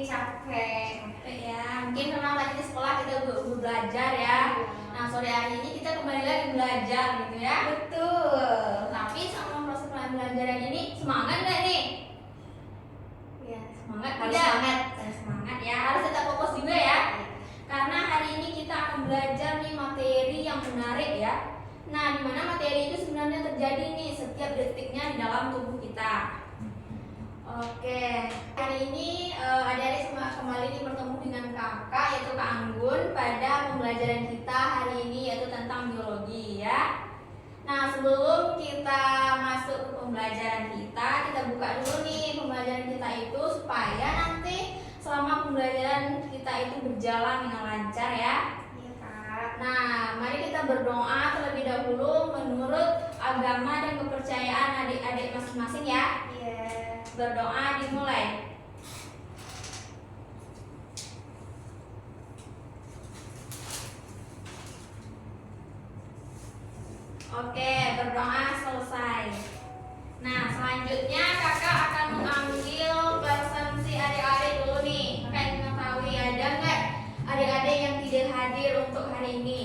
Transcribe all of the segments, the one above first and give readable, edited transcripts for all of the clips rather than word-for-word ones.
capek. Capek ya. Mungkin karena tadi di sekolah kita udah belajar ya. Nah, sore hari ini kita kembali lagi belajar gitu ya. Betul. Tapi sama proses pembelajaran ini semangat nggak nih? Ya, Semangat harus tidak? semangat. Harus semangat ya. Harus tetap fokus juga ya. Karena hari ini kita akan belajar nih materi yang menarik ya. Nah, di mana materi itu sebenarnya terjadi nih setiap detiknya di dalam tubuh kita. Oke, hari ini adik-adik kembali nih bertemu dengan kakak yaitu Kak Anggun pada pembelajaran kita hari ini yaitu tentang biologi ya. Nah, sebelum kita masuk ke pembelajaran kita buka dulu nih pembelajaran kita itu supaya nanti selama pembelajaran kita itu berjalan dengan lancar ya. Iya, Kak. Nah, mari kita berdoa terlebih dahulu menurut agama dan kepercayaan adik-adik masing-masing ya. Iya. Berdoa dimulai. Oke, berdoa selesai. Nah, selanjutnya kakak akan mengambil presensi adik-adik dulu nih. Kakak ingin mengetahui ada nggak adik-adik yang tidak hadir untuk hari ini.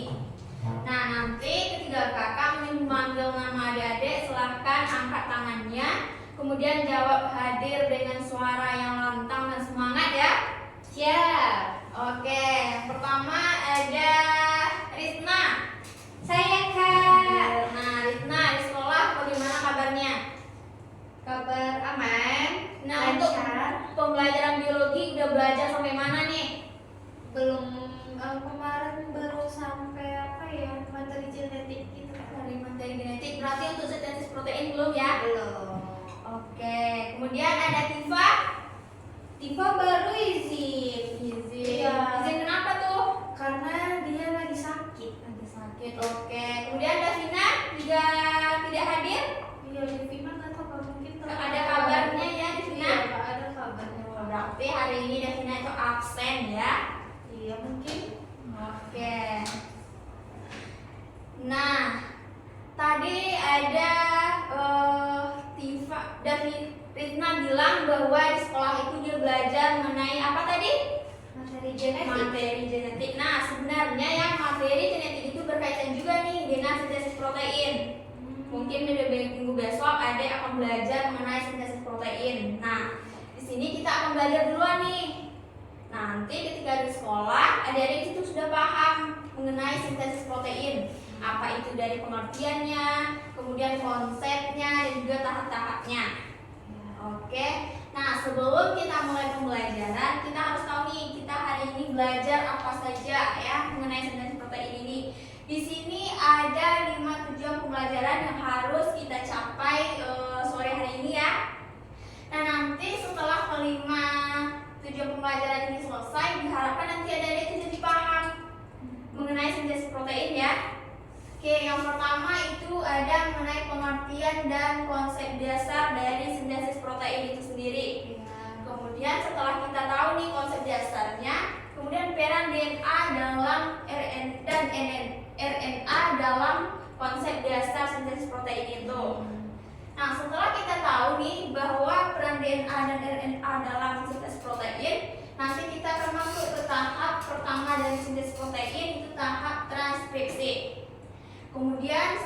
Nah, nanti ketika kakak memanggil nama adik-adik, silahkan angkat tangannya. Kemudian jawab hadir dengan suara yang lantang dan semangat ya. Siap. Oke, pertama ada Rizna. Saya, Kak. Nah, Rizna di sekolah bagaimana kabarnya? Kabar aman. Nah, untuk Lancar. pembelajaran biologi udah belajar sampai mana nih? Belum kemarin baru sampai apa ya? Materi genetik gitu. Dari materi genetik, berarti untuk sintesis protein belum ya? Belum. Oke, kemudian ada Tifa. Tifa baru izin. Iya. Izin kenapa tuh? Karena dia lagi sakit. Lagi sakit. Oke, kemudian Davina juga tidak hadir. Iya, Devina nggak tahu kalau mungkin Ada kabarnya ya Davina? Iya, Kak, ada kabarnya. Berarti hari ini Davina itu absen ya? Iya, mungkin. Oke. Nah, tadi ada Tifa dan Rizna bilang bahwa di sekolah itu dia belajar mengenai apa tadi? Materi genetik. Materi genetik. Nah, sebenarnya yang materi genetik itu berkaitan juga nih dengan sintesis protein. Mungkin minggu besok adik akan belajar mengenai sintesis protein. Nah, di sini kita akan belajar duluan nih. Nanti ketika di sekolah, adik-adik itu sudah paham mengenai sintesis protein. Apa itu dari pengertiannya, kemudian konsepnya, dan juga tahap-tahapnya. Oke. Nah, sebelum kita mulai pembelajaran, kita harus tahu nih kita hari ini belajar apa saja ya mengenai sintesis protein ini. Di sini ada 5 tujuan pembelajaran yang harus kita capai sore hari ini ya. Nah, nanti setelah kelima tujuan pembelajaran ini selesai, diharapkan nanti adik-adik itu jadi paham mengenai sintesis protein ya. Oke, yang pertama itu ada mengenai pengertian dan konsep dasar dari sintesis protein itu sendiri. Kemudian setelah kita tahu nih konsep dasarnya, kemudian peran DNA dalam RNA dalam konsep dasar sintesis protein itu. Nah, setelah kita tahu nih bahwa peran DNA dan RNA dalam sintesis protein, nanti kita akan masuk ke tahap pertama dari sintesis protein, itu tahap transkripsi. Kemudian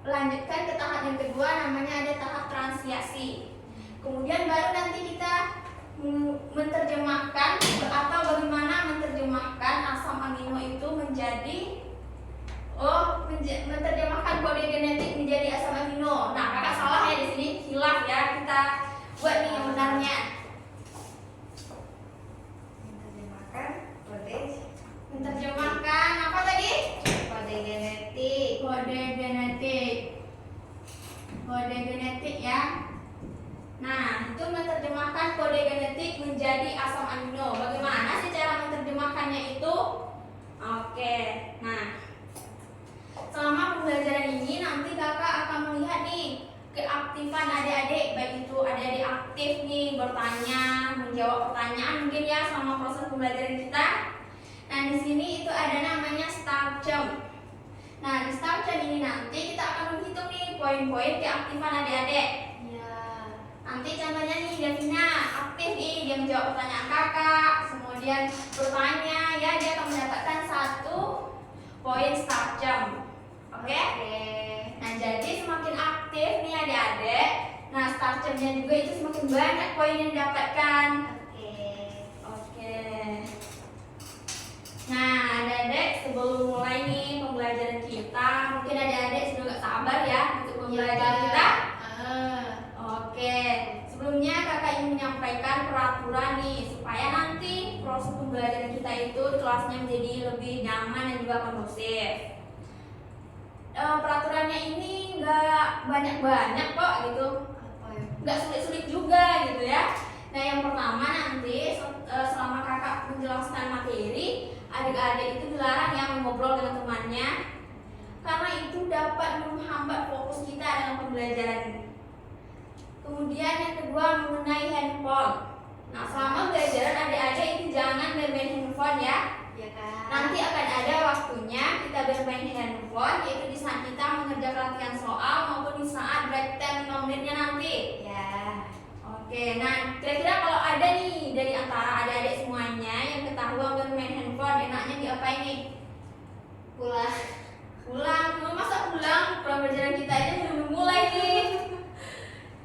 lanjutkan ke tahap yang kedua, namanya ada tahap translasi. Kemudian baru nanti kita menerjemahkan atau bagaimana menerjemahkan asam amino itu menjadi menerjemahkan kode genetik menjadi asam amino. Nah, kakak salah ya di sini, hilaf ya. Kita buat nih yang benarnya. Menerjemahkan apa tadi? Kode genetik. Kode genetik. Kode genetik ya. Nah, itu menerjemahkan kode genetik menjadi asam amino. Bagaimana sih cara menerjemahkannya itu? Oke. Nah, selama pembelajaran ini nanti kakak akan melihat nih keaktifan adik-adik, baik itu adik-adik aktif nih bertanya, menjawab pertanyaan mungkin ya selama proses pembelajaran kita. Nah, di sini itu ada namanya start jam. Nah, di start jam ini nanti kita akan menghitung nih poin-poin keaktifan adik-adik. Ya. Nanti contohnya nih Davina aktif nih, dia menjawab pertanyaan kakak. kemudian bertanya ya, dia akan mendapatkan 1 poin starchem. Oke? Nah, jadi semakin aktif nih adik-adik, nah starchemnya juga itu semakin banyak poin yang didapatkan. Oke. Nah, adik-adik, sebelum mulai nih pembelajaran kita, mungkin adik-adik sudah gak sabar ya untuk pembelajaran kita. Oke, sebelumnya kakak ingin menyampaikan peraturan nih supaya nanti proses pembelajaran kita itu di kelasnya menjadi lebih nyaman dan juga kondusif. Peraturannya ini nggak banyak-banyak kok gitu, nggak sulit-sulit juga gitu ya. Nah, yang pertama nanti selama kakak menjelaskan materi, adik-adik itu dilarang yang mengobrol dengan temannya karena itu dapat menghambat fokus kita dalam pembelajaran. Kemudian yang kedua mengenai handphone. Nah, selama belajar adik-adik itu jangan bermain handphone ya. Nanti akan ada waktunya kita bermain handphone, yaitu di saat kita mengerjakan latihan soal maupun di saat break time 5 menitnya nanti. Oke, nah kira-kira kalau ada nih dari antara adik-adik semuanya yang ketahuan bermain handphone, enaknya diapain nih? Pulang. Masa pulang? Pembelajaran kita aja belum mulai nih.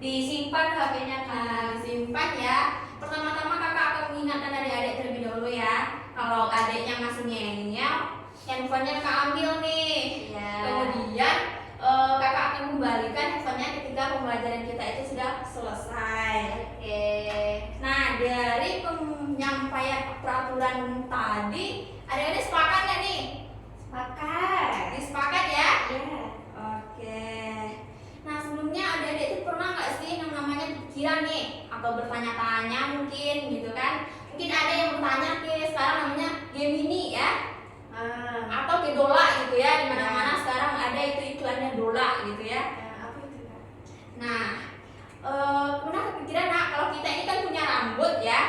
Disimpan HP-nya kan, disimpan ya. Pertama-tama kakak akan mengingatkan adik-adik terlebih dahulu ya. Kalau adiknya masih ngeyel, handphonenya kakak ambil nih. Kemudian kakak akan kembalikan handphonenya ketika pembelajaran kita itu sudah selesai. Nah, dari penyampaian peraturan tadi, adik-adik sepakat nggak nih? Sepakat ya? Oke. Nah, sebelumnya adik-adik itu pernah nggak sih yang namanya pikiran nih atau bertanya-tanya mungkin gitu kan? Mungkin ada yang bertanya sekarang namanya Gemini ya, atau Gedola gitu ya. Di mana-mana sekarang ada itu iklannya Dola gitu ya. Nah, pernah kepikiran kalau kita ini kan punya rambut ya.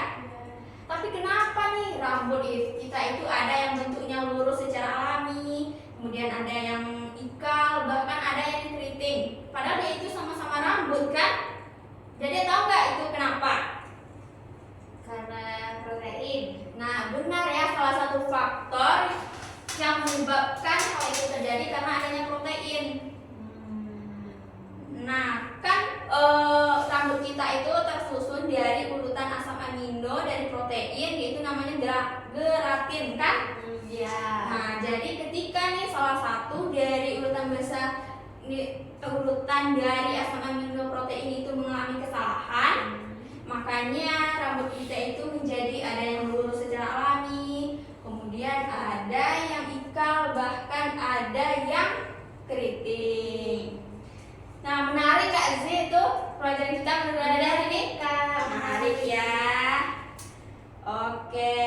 Tapi kenapa nih rambut kita itu ada yang bentuknya lurus secara alami, kemudian ada yang ikal, bahkan ada yang keriting. Padahal dia itu sama-sama rambut kan? Jadi tahu nggak itu kenapa? Karena protein. Nah, benar ya, salah satu faktor yang menyebabkan hal itu terjadi karena adanya protein. Nah, kan rambut kita itu tersusun dari urutan asam amino dari protein, yaitu namanya keratin kan? Nah, jadi ketika nih salah satu dari urutan besar urutan dari asam amino protein itu mengalami kesalahan, makanya rambut kita itu menjadi ada yang lurus secara alami, kemudian ada yang ikal, bahkan ada yang keriting. Nah, menarik Kak Z itu pelajaran kita menurut ada hari ini? Menarik ya. Oke.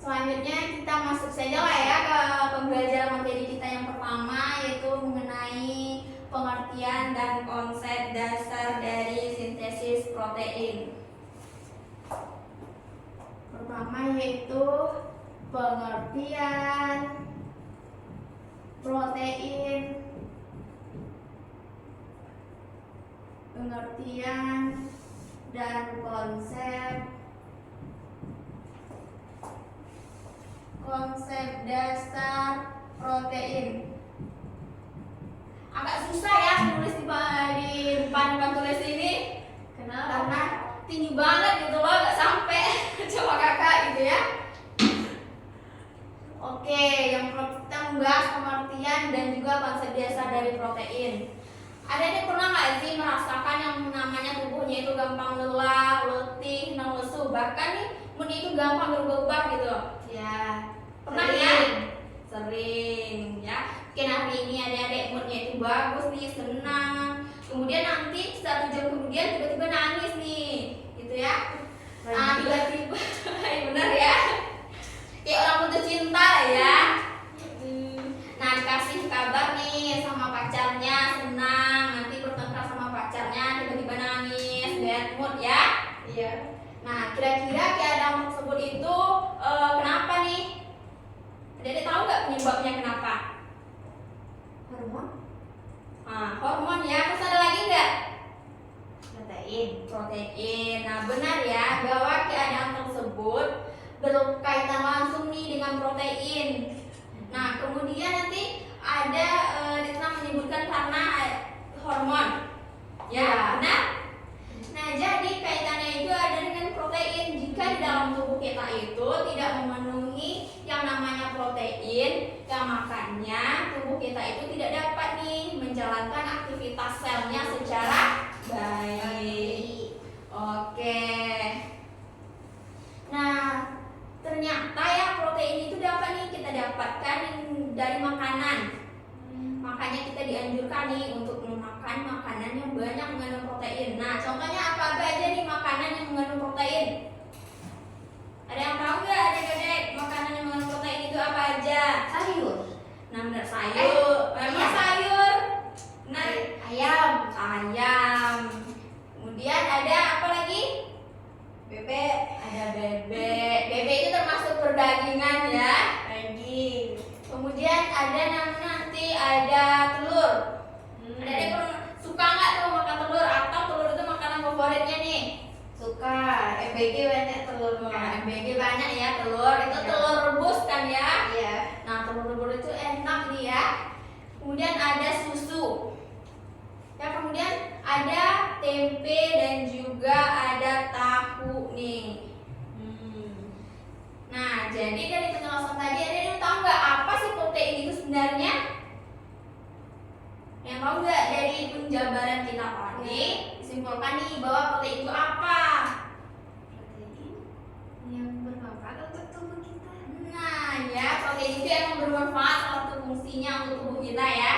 Selanjutnya kita masuk saja lah ya ke pembelajaran materi kita yang pertama, yaitu mengenai pengertian dan konsep dasar dari sintesis protein. Pertama yaitu pengertian protein, pengertian dan konsep dasar protein. Agak susah ya menulis di depan tulis ini. Karena tinggi banget gitu loh, gak sampai coba kakak gitu ya. Oke, yang kita membahas pengertian dan juga konsep dasar dari protein. Ada pernah nggak sih merasakan yang namanya tubuhnya itu gampang lelah, letih, lesu, bahkan nih mood itu gampang berubah-ubah gitu? Pernah ya? Sering ya. Mungkin hari ini adik-adik moodnya itu bagus nih, senang. Kemudian nanti 1 jam kemudian tiba-tiba nangis nih, gitu ya. Tiba-tiba, benar ya. Kayak orang putus cinta ya. Nah, dikasih kabar nih sama pacarnya, senang. Nanti bertengkar sama pacarnya, tiba-tiba nangis, bad mood ya. Nah, kira-kira keadaan tersebut itu kenapa nih? Adik-adik tahu nggak penyebabnya kenapa? Hormon ya. Terus ada lagi nggak? Protein. Nah, benar ya, bahwa keadaan tersebut berkaitan langsung nih dengan protein. Nah, kemudian nanti ada di sana menyebutkan karena hormon. Ya, benar? Nah, jadi kaitannya itu ada dengan protein. Jika di dalam tubuh kita itu tidak memenuhi yang namanya protein, yang makanya tubuh kita itu tidak dapat nih menjalankan aktivitas selnya secara baik. Oke. Nah, ternyata ya protein itu dapat nih kita dapatkan dari makanan. Makanya kita dianjurkan nih untuk memakan makanan yang banyak mengandung protein. Nah, contohnya apa aja nih makanan yang mengandung protein? Ada yang tahu nggak adik-adik makanan yang mengandung protein itu apa aja? Sayur. Nah, benar sayur. Memang sayur. Benar. Ayam. Ayam. Kemudian ada apa lagi? Bebek. Ada bebek. Bebek itu termasuk perdagingan ya. Daging. Kemudian ada nanti ada telur. Ada yang suka nggak tuh makan telur atau telur itu makanan favoritnya nih? Suka. MBG banyak telurnya. Nah, MBG banyak ya telur. Itu telur rebus kan ya? Iya. Nah, telur rebus itu enak nih ya. Kemudian ada susu. Ya, kemudian ada tempe dan juga ada tahu nih. Nah, jadi dari penjelasan tadi ada tahu nggak apa sih protein itu sebenarnya? Yang tahu nggak dari penjabaran kita tadi disimpulkan nih bahwa protein itu apa? Protein yang bermanfaat untuk tubuh kita. Nah, ya protein itu yang bermanfaat salah satu fungsinya untuk tubuh kita ya.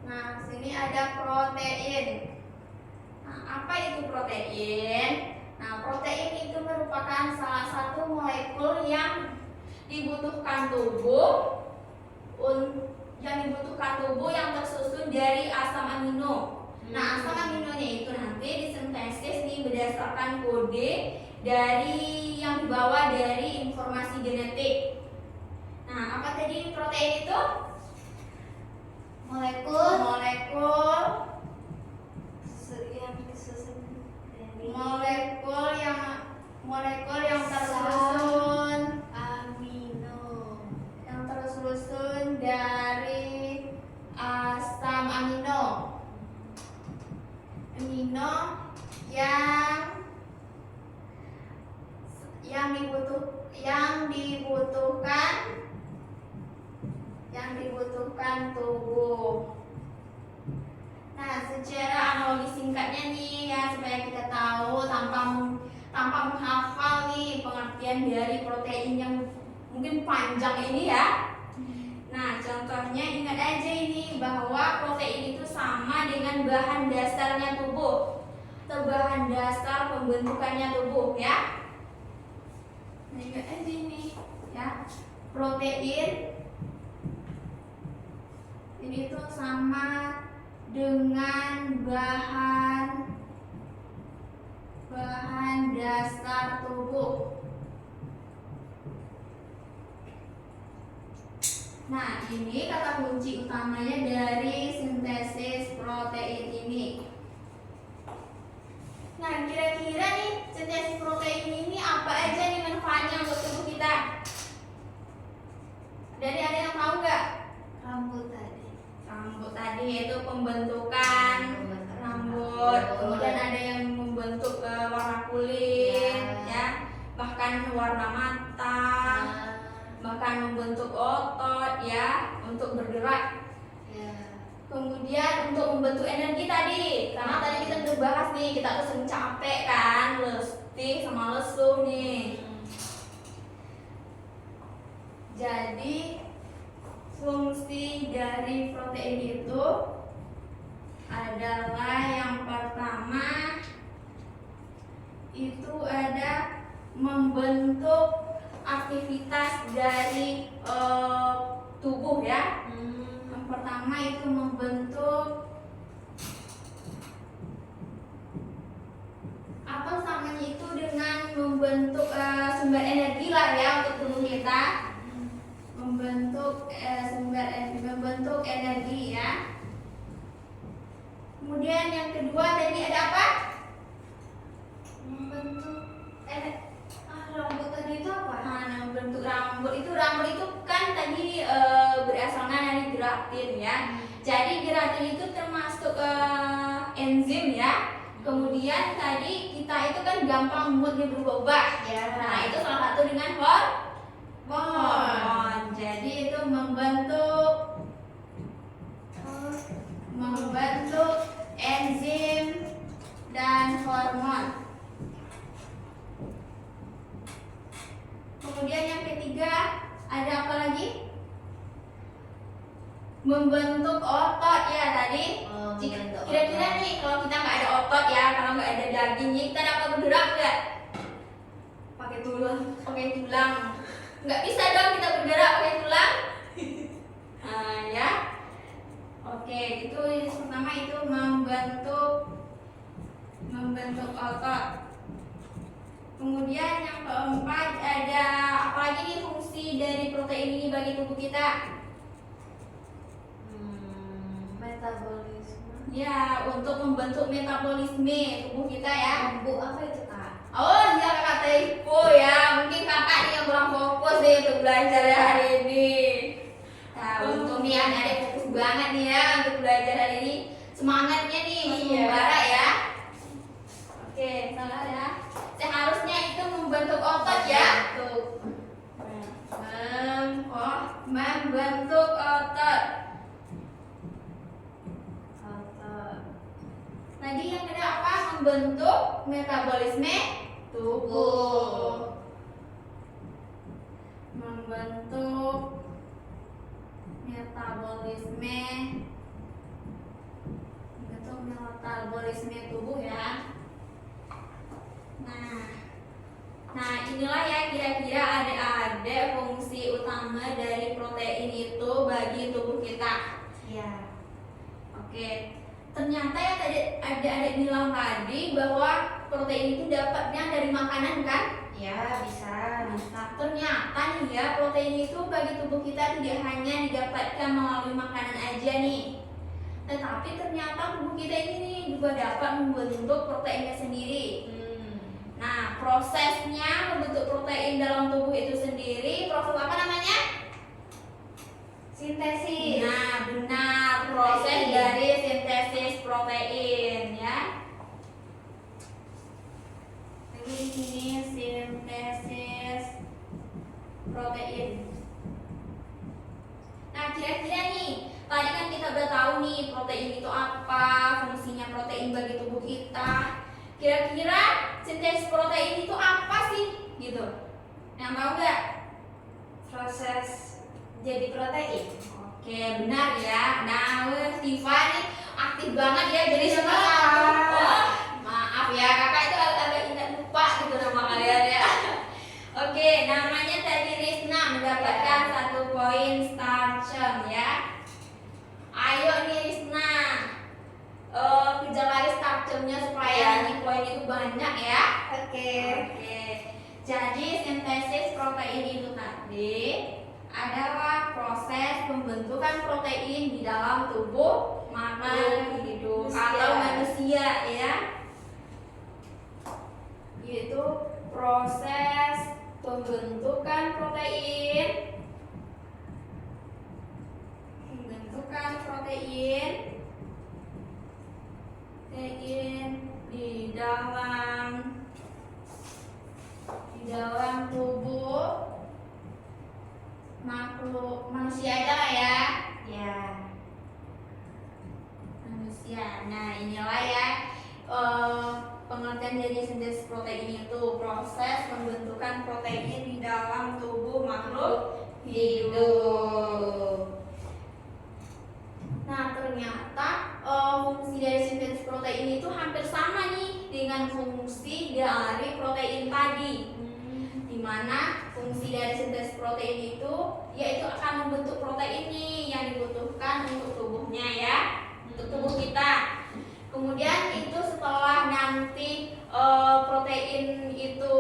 Nah, sini ada protein. Nah, apa itu protein? Nah, protein itu merupakan salah satu molekul yang dibutuhkan tubuh yang tersusun dari asam amino. Nah, asam aminonya itu nanti disintesis nih berdasarkan kode dari yang dibawa dari informasi genetik. Nah, apa tadi protein itu? Molekul Yang disusun dari molekul yang tersusun dari asam amino yang dibutuhkan tubuh. Nah, secara analogi singkatnya nih ya supaya kita tahu tanpa menghafal nih pengertian dari protein yang mungkin panjang ini ya. Nah, contohnya ingat aja ini bahwa protein itu sama dengan bahan dasarnya tubuh atau bahan dasar pembentukannya tubuh ya. Nah, ingat aja ini ya. Protein ini tuh sama dengan bahan dasar tubuh. Nah, ini kata kunci utamanya dari sintesis protein ini. Nah, kira-kira nih sintesis protein ini apa aja nih manfaatnya untuk tubuh kita? Dari ada yang tahu nggak? rambut tadi Yaitu pembentukan rambut. Kemudian ada yang membentuk warna kulit, ya, bahkan warna mata. Bahkan membentuk otot ya untuk bergerak. Kemudian untuk membentuk energi tadi, karena tadi kita udah bahas nih kita tuh sering capek kan, letih sama lesu nih. Jadi fungsi dari protein itu adalah yang pertama itu ada membentuk aktivitas dari tubuh ya. Yang pertama itu membentuk apa namanya itu dengan membentuk sumber energi lah ya untuk tubuh kita. Membentuk energi ya. Kemudian yang kedua tadi ada apa? membentuk gelatin ya. Jadi gelatin itu termasuk enzim ya. Kemudian tadi kita itu kan gampang moodnya berubah. Ya. Nah itu salah satu dengan hormon. Jadi itu membentuk enzim dan hormon. Kemudian yang ketiga ada apa lagi? Membentuk otot ya tadi. Kira-kira nih kalau kita nggak ada otot ya, kalau nggak ada dagingnya, kita dapat bergerak nggak? Pakai tulang. Pakai tulang. Nggak bisa dong kita bergerak pakai tulang. Nah, ya. Oke, itu pertama itu membentuk otot. Kemudian yang keempat ada apa lagi nih fungsi dari protein ini bagi tubuh kita? Metabolisme. Ya, untuk membentuk metabolisme tubuh kita ya. Bu, apa itu Kak? Oh iya kakak typo ya. Mungkin kakak nih yang kurang fokus deh untuk belajar ya hari ini. Nah, untuk nih adik fokus banget nih ya untuk belajar hari ini. Semangatnya nih masih membara ya. Oke, salah ya. Seharusnya itu membentuk otot ya. Membentuk otot. Tadi yang ada apa? Membentuk metabolisme tubuh. Membentuk metabolisme tubuh ya. Nah inilah ya kira-kira ada fungsi utama dari protein itu bagi tubuh kita. Ya. Oke. Ternyata ya tadi ada bilang tadi bahwa protein itu dapatnya dari makanan kan? Ya, bisa. Ternyata nih ya protein itu bagi tubuh kita tidak hanya didapatkan melalui makanan aja nih. Tetapi ternyata tubuh kita ini nih juga dapat membentuk proteinnya sendiri. Nah, prosesnya membentuk protein dalam tubuh itu sendiri, proses apa namanya? Sintesis. Nah, benar, proses dari sintesis protein ya. Ini sintesis protein. Nah, kira-kira nih, tadi kan kita udah tahu nih protein itu apa, fungsinya protein bagi tubuh kita. Kira-kira sintesis protein itu apa sih? Gitu. Yang tahu nggak? Proses jadi protein. Oke, benar ya. Nah, Tifa nih aktif banget ya. Jadi Iya, sama Kak. satu. Oh, maaf ya, kakak itu agak ingat lupa gitu nama kalian ya. Oke, namanya tadi Risna mendapatkan 1 poin starchem ya. Ayo nih Risna, kejar lagi starchemnya supaya nanti poin itu banyak ya. Oke. Jadi sintesis protein itu tadi adalah proses pembentukan protein di dalam tubuh makhluk hidup atau manusia ya. Yaitu proses pembentukan protein di dalam tubuh makhluk manusia aja lah ya. Ya. Manusia. Nah, inilah ya pengertian dari sintesis protein itu proses pembentukan protein di dalam tubuh makhluk hidup. Nah, ternyata fungsi dari sintesis protein itu hampir sama nih dengan fungsi dari protein tadi. Di mana fungsi dari sintesis protein itu yaitu akan membentuk protein nih yang dibutuhkan untuk tubuhnya ya, untuk tubuh kita. Kemudian itu setelah nanti protein itu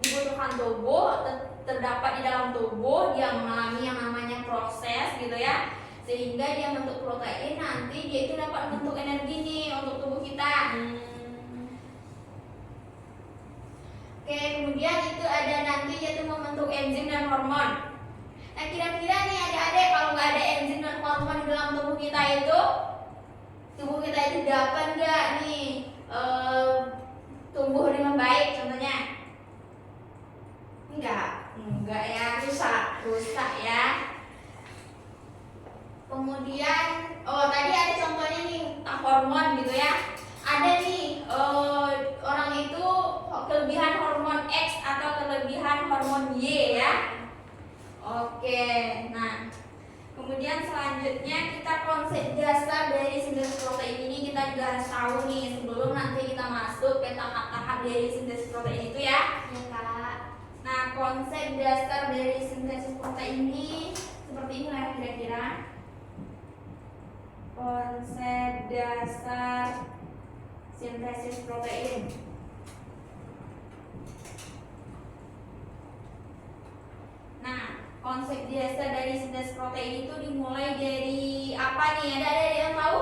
dibutuhkan tubuh, terdapat di dalam tubuh, dia mengalami yang namanya proses gitu ya, sehingga dia membentuk protein, nanti dia itu dapat membentuk energi nih untuk tubuh kita. Oke, kemudian itu ada nanti yaitu membentuk enzim dan hormon. Nah, kira-kira nih adik-adik kalau nggak ada enzim dan hormon di dalam tubuh kita itu dapat nggak nih tumbuh dengan baik contohnya? Enggak ya, rusak ya. Kemudian tadi ada contohnya nih hormon gitu ya. Ada nih orang itu kelebihan hormon X atau kelebihan hormon Y ya. Oke, nah kemudian selanjutnya kita konsep dasar dari sintesis protein ini kita juga harus tahu nih sebelum nanti kita masuk ke tahap-tahap dari sintesis protein itu ya. Ya Kak. Nah, konsep dasar dari sintesis protein ini seperti ini lah kira-kira. Konsep dasar sintesis protein. Nah, konsep dasar dari sintesis protein itu dimulai dari apa nih? Ada yang tahu?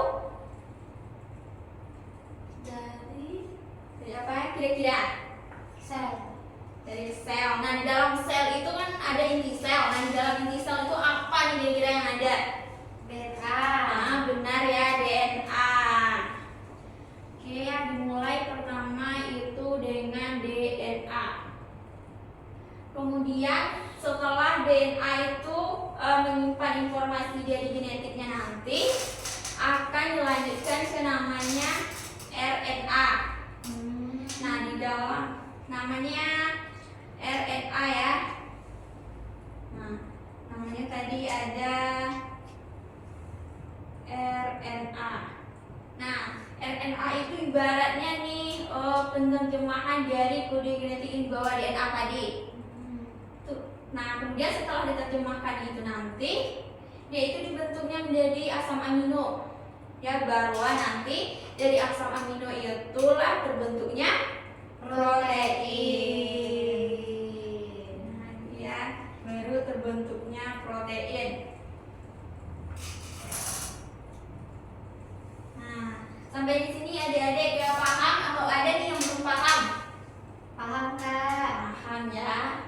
Dari apa kira-kira? Sel. Dari sel. Nah, di dalam sel itu kan ada inti sel. Nah, di dalam inti sel itu apa nih kira-kira yang ada? DNA. Nah, benar ya, DNA. Oke, yang dimulai pertama itu dengan DNA. Kemudian setelah DNA itu menyimpan informasi dari genetiknya nanti akan dilanjutkan ke namanya RNA. Nah, di dalam namanya RNA ya. Nah, namanya tadi ada RNA. Nah, RNA itu ibaratnya nih penerjemahan dari kode genetik yang dibawa DNA tadi. Nah, kemudian setelah diterjemahkan itu nanti dia itu dibentuknya menjadi asam amino. Ya, barulah nanti dari asam amino itulah terbentuknya protein. Nah, ya, baru terbentuknya protein. Nah, sampai di sini adik-adik ya paham atau ada nih yang belum paham? Paham Kak. Paham ya.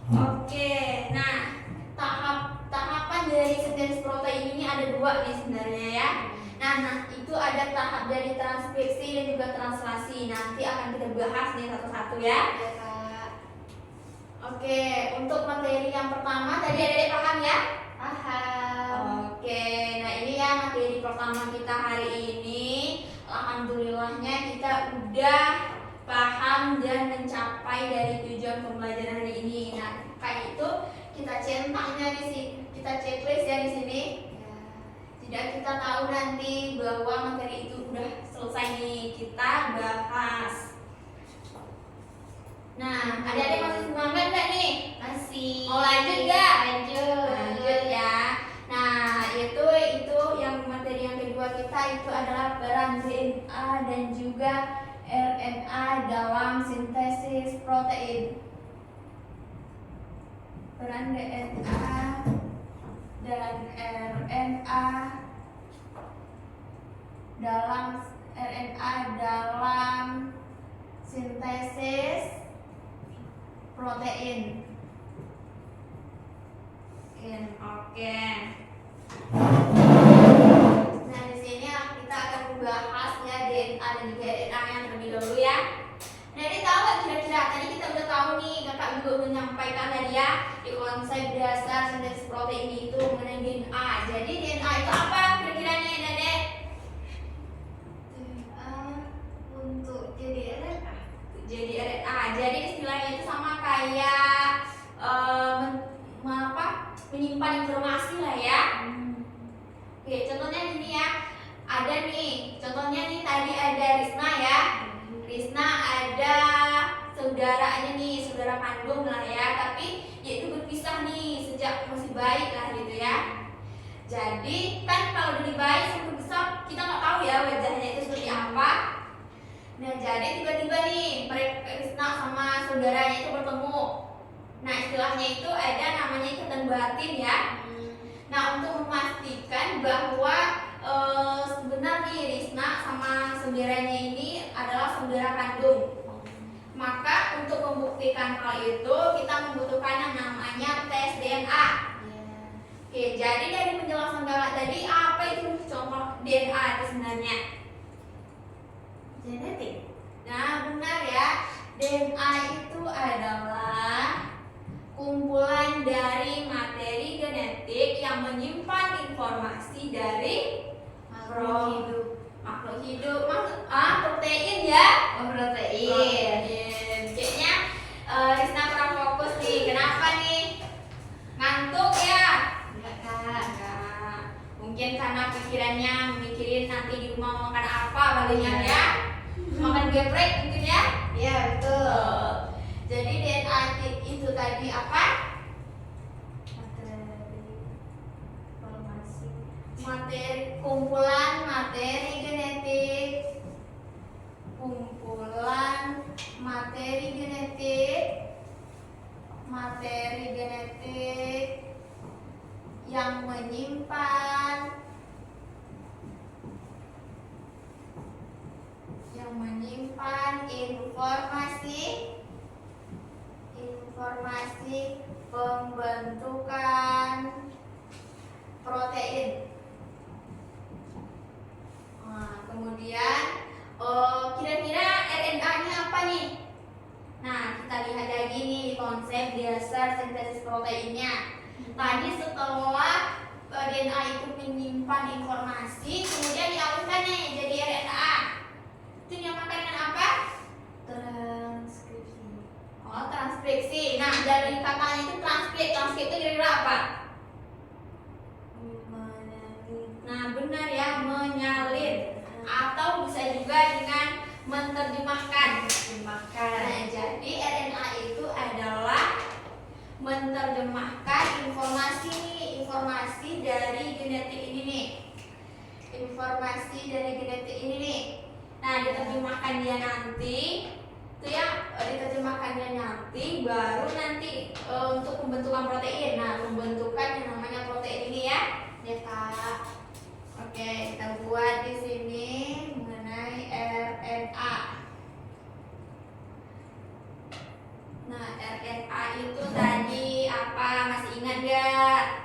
Oke, nah tahapan dari sintesis protein ini ada dua nih sebenarnya ya. Nah itu ada tahap dari transkripsi dan juga translasi. Nanti akan kita bahas nih satu-satu ya. Ya Kak. Oke, untuk materi yang pertama tadi adik paham ya? Paham. Oke, nah ini ya materi pertama kita hari ini. Alhamdulillahnya kita udah paham dan mencapai dari tujuan pembelajaran hari ini. Nah, kayak itu kita centangnya di sini, kita checklist ya di sini. Ya. Tidak kita tahu nanti bahwa materi itu udah selesai nih kita bahas. Nah, adik-adik masih semangat nggak nih? Masih. Mau lanjut nggak? Lanjut ya. Nah, itu yang materi yang kedua kita itu adalah peran DNA dan juga RNA dalam sintesis protein. Peran DNA dan RNA dalam sintesis protein. Oke. Nah, di sini kita akan membahas ya DNA dan juga RNA yang terlebih dahulu ya. Nah, ini tahu nggak kira-kira? Tadi kita udah tahu nih, kakak juga udah menyampaikan tadi ya di konsep dasar sintesis protein itu mengenai DNA. Jadi DNA itu apa kira-kira nih, Dedek? DNA untuk jadi RNA. Jadi RNA. Jadi istilahnya itu sama kayak menyimpan informasi lah ya. Oke, contohnya gini ya. Ada nih, contohnya nih tadi ada Risna ya. Risna ada saudaranya nih, saudara kandung lah ya. Tapi dia itu berpisah nih sejak masih bayi lah gitu ya. Jadi kan kalau dari bayi sampai besar kita nggak tahu ya wajahnya itu seperti apa. Nah, jadi tiba-tiba nih mereka Risna sama saudaranya itu bertemu. Nah, istilahnya itu ada namanya ikatan batin ya. Nah, untuk memastikan bahwa sebenarnya Risna sama saudaranya ini adalah saudara kandung, maka untuk membuktikan hal itu kita membutuhkan yang namanya tes DNA. Oke, jadi dari penjelasan kakak tadi apa itu contoh DNA itu sebenarnya? Genetik. Nah, benar ya. DNA itu adalah kumpulan dari materi genetik yang menyimpan informasi dari makhluk hidup. Protein ya. Protein. Kayaknya Risna kurang fokus nih. Kenapa nih? Ngantuk ya? Enggak, Kak. Enggak. Mungkin karena pikirannya mikirin nanti di rumah mau makan apa palingan ya. Makan geprek mungkin ya? Iya, betul. Jadi DNA itu tadi apa? Kumpulan materi genetik. Kumpulan materi genetik. Materi genetik yang menyimpan informasi pembentukan protein. Nah, kemudian kira-kira RNA-nya apa nih? Nah, kita lihat lagi nih konsep dasar sintesis proteinnya. Tadi setelah DNA itu menyimpan informasi, kemudian dialihkan nih jadi RNA. Itu dinamakan dengan apa? Transkripsi. Oh, transkripsi. Nah, dari katanya itu transkrip. Transkrip itu kira-kira apa? Nah, benar ya, menyalin. Atau bisa juga dengan menerjemahkan. Nah, jadi RNA itu adalah menerjemahkan informasi dari genetik ini nih. Informasi dari genetik ini nih. Nah, diterjemahkan dia nanti. Itu ya, diterjemahkannya nanti baru nanti untuk pembentukan protein. Nah, pembentukan yang namanya protein ini ya. Ya, Kak. Oke, kita buat di sini mengenai RNA. Nah, RNA itu tadi apa? Masih ingat gak?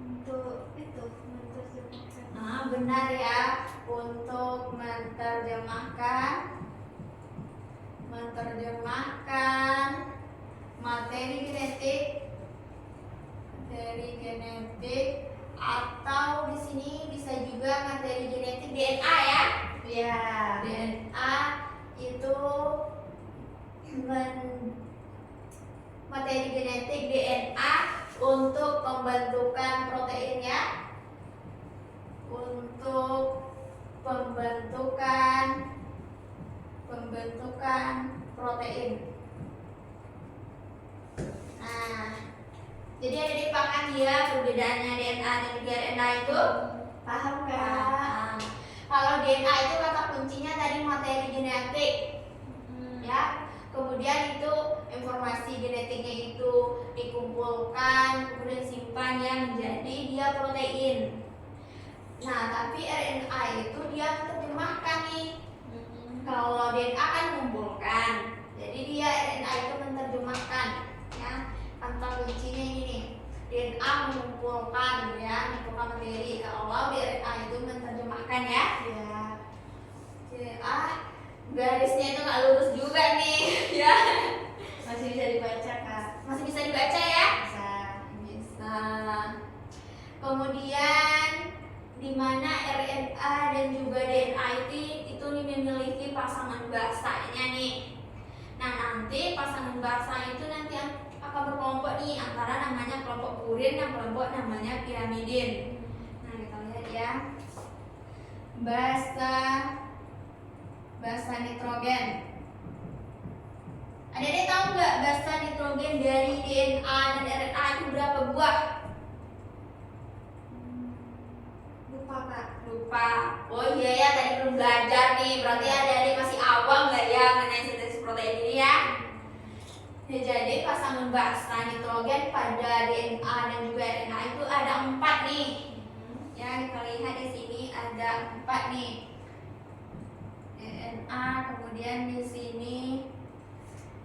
Untuk itu menerjemahkan. Nah, benar ya. Untuk menerjemahkan materi genetik atau di sini bisa juga materi genetik DNA ya. Ya. DNA itu materi genetik DNA untuk pembentukan protein ya. Untuk pembentukan protein. Nah, jadi adik paham ya perbedaannya DNA dan juga RNA itu? Paham, Kak? Paham. Kalau DNA itu kata kuncinya tadi materi genetik, ya. Kemudian itu informasi genetiknya itu dikumpulkan, kemudian simpan ya menjadi dia protein. Nah, tapi RNA itu dia menerjemahkan nih. Kalau DNA kan mengumpulkan, jadi dia RNA itu menerjemahkan, ya. Kata kuncinya ini nih, DNA mengumpulkan, ya, mengumpulkan materi. Kalau di RNA itu menerjemahkan ya. Ya. Garisnya itu nggak lurus juga nih, ya. Masih bisa dibaca, Kak? Masih bisa dibaca ya? Bisa. Kemudian di mana RNA dan juga DNA itu memiliki pasangan basanya nih. Nah, nanti pasangan basa itu nanti akan berkelompok nih, antara namanya kelompok purin dan kelompok namanya pirimidin. Nah, kita lihat ya. Basa nitrogen. Adik-adik tahu nggak basa nitrogen dari DNA dan RNA itu berapa buah? Lupa, Kak. Lupa. Oh iya ya, tadi belum belajar nih. Berarti adik-adik masih awam nggak ya mengenai sintesis protein ini ya? Ya, jadi pasangan basa nitrogen pada DNA dan juga RNA itu ada 4 nih. Ya, kita lihat di sini ada 4 nih. DNA, kemudian di sini